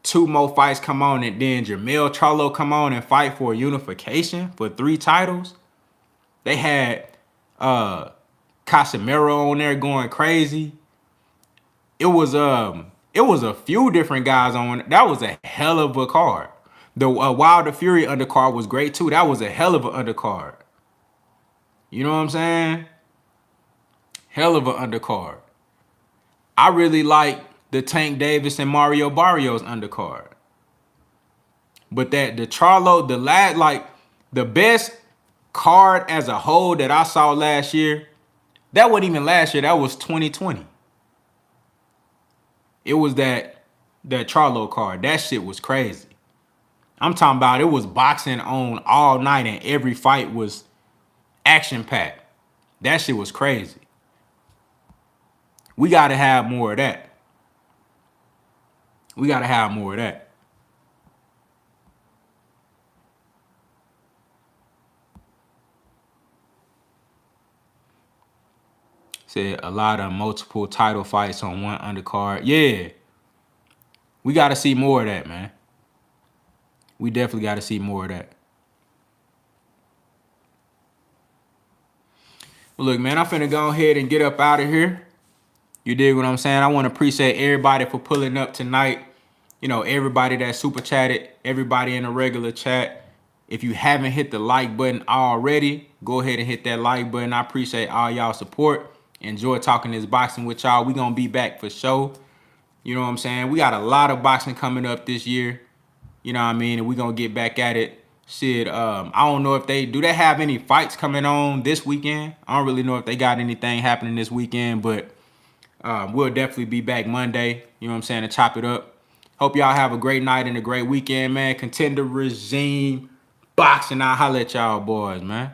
2 more fights come on, and then Jamel Charlo come on and fight for unification for 3 titles. They had Casemiro on there going crazy. It was a few different guys on. That was a hell of a card. The Wilder Fury undercard was great too. That was a hell of an undercard. You know what I'm saying? Hell of an undercard. I really like the Tank Davis and Mario Barrios undercard. But the Charlo, the best card as a whole that I saw last year, that wasn't even last year, that was 2020. It was that Charlo card. That shit was crazy. I'm talking about it was boxing on all night and every fight was action-packed. That shit was crazy. We got to have more of that. We got to have more of that. Said a lot of multiple title fights on one undercard. Yeah. We got to see more of that, man. We definitely got to see more of that. Well, look, man, I'm finna go ahead and get up out of here. You dig what I'm saying? I want to appreciate everybody for pulling up tonight. You know, everybody that super chatted, everybody in the regular chat. If you haven't hit the like button already, go ahead and hit that like button. I appreciate all y'all support. Enjoy talking this boxing with y'all. We gonna be back for sure. You know what I'm saying? We got a lot of boxing coming up this year. You know what I mean? And we gonna get back at it. Shit, I don't know if they have any fights coming on this weekend. I don't really know if they got anything happening this weekend, but we'll definitely be back Monday. You know what I'm saying? To chop it up. Hope y'all have a great night and a great weekend, man. Contender regime boxing. I'll holler at y'all boys, man.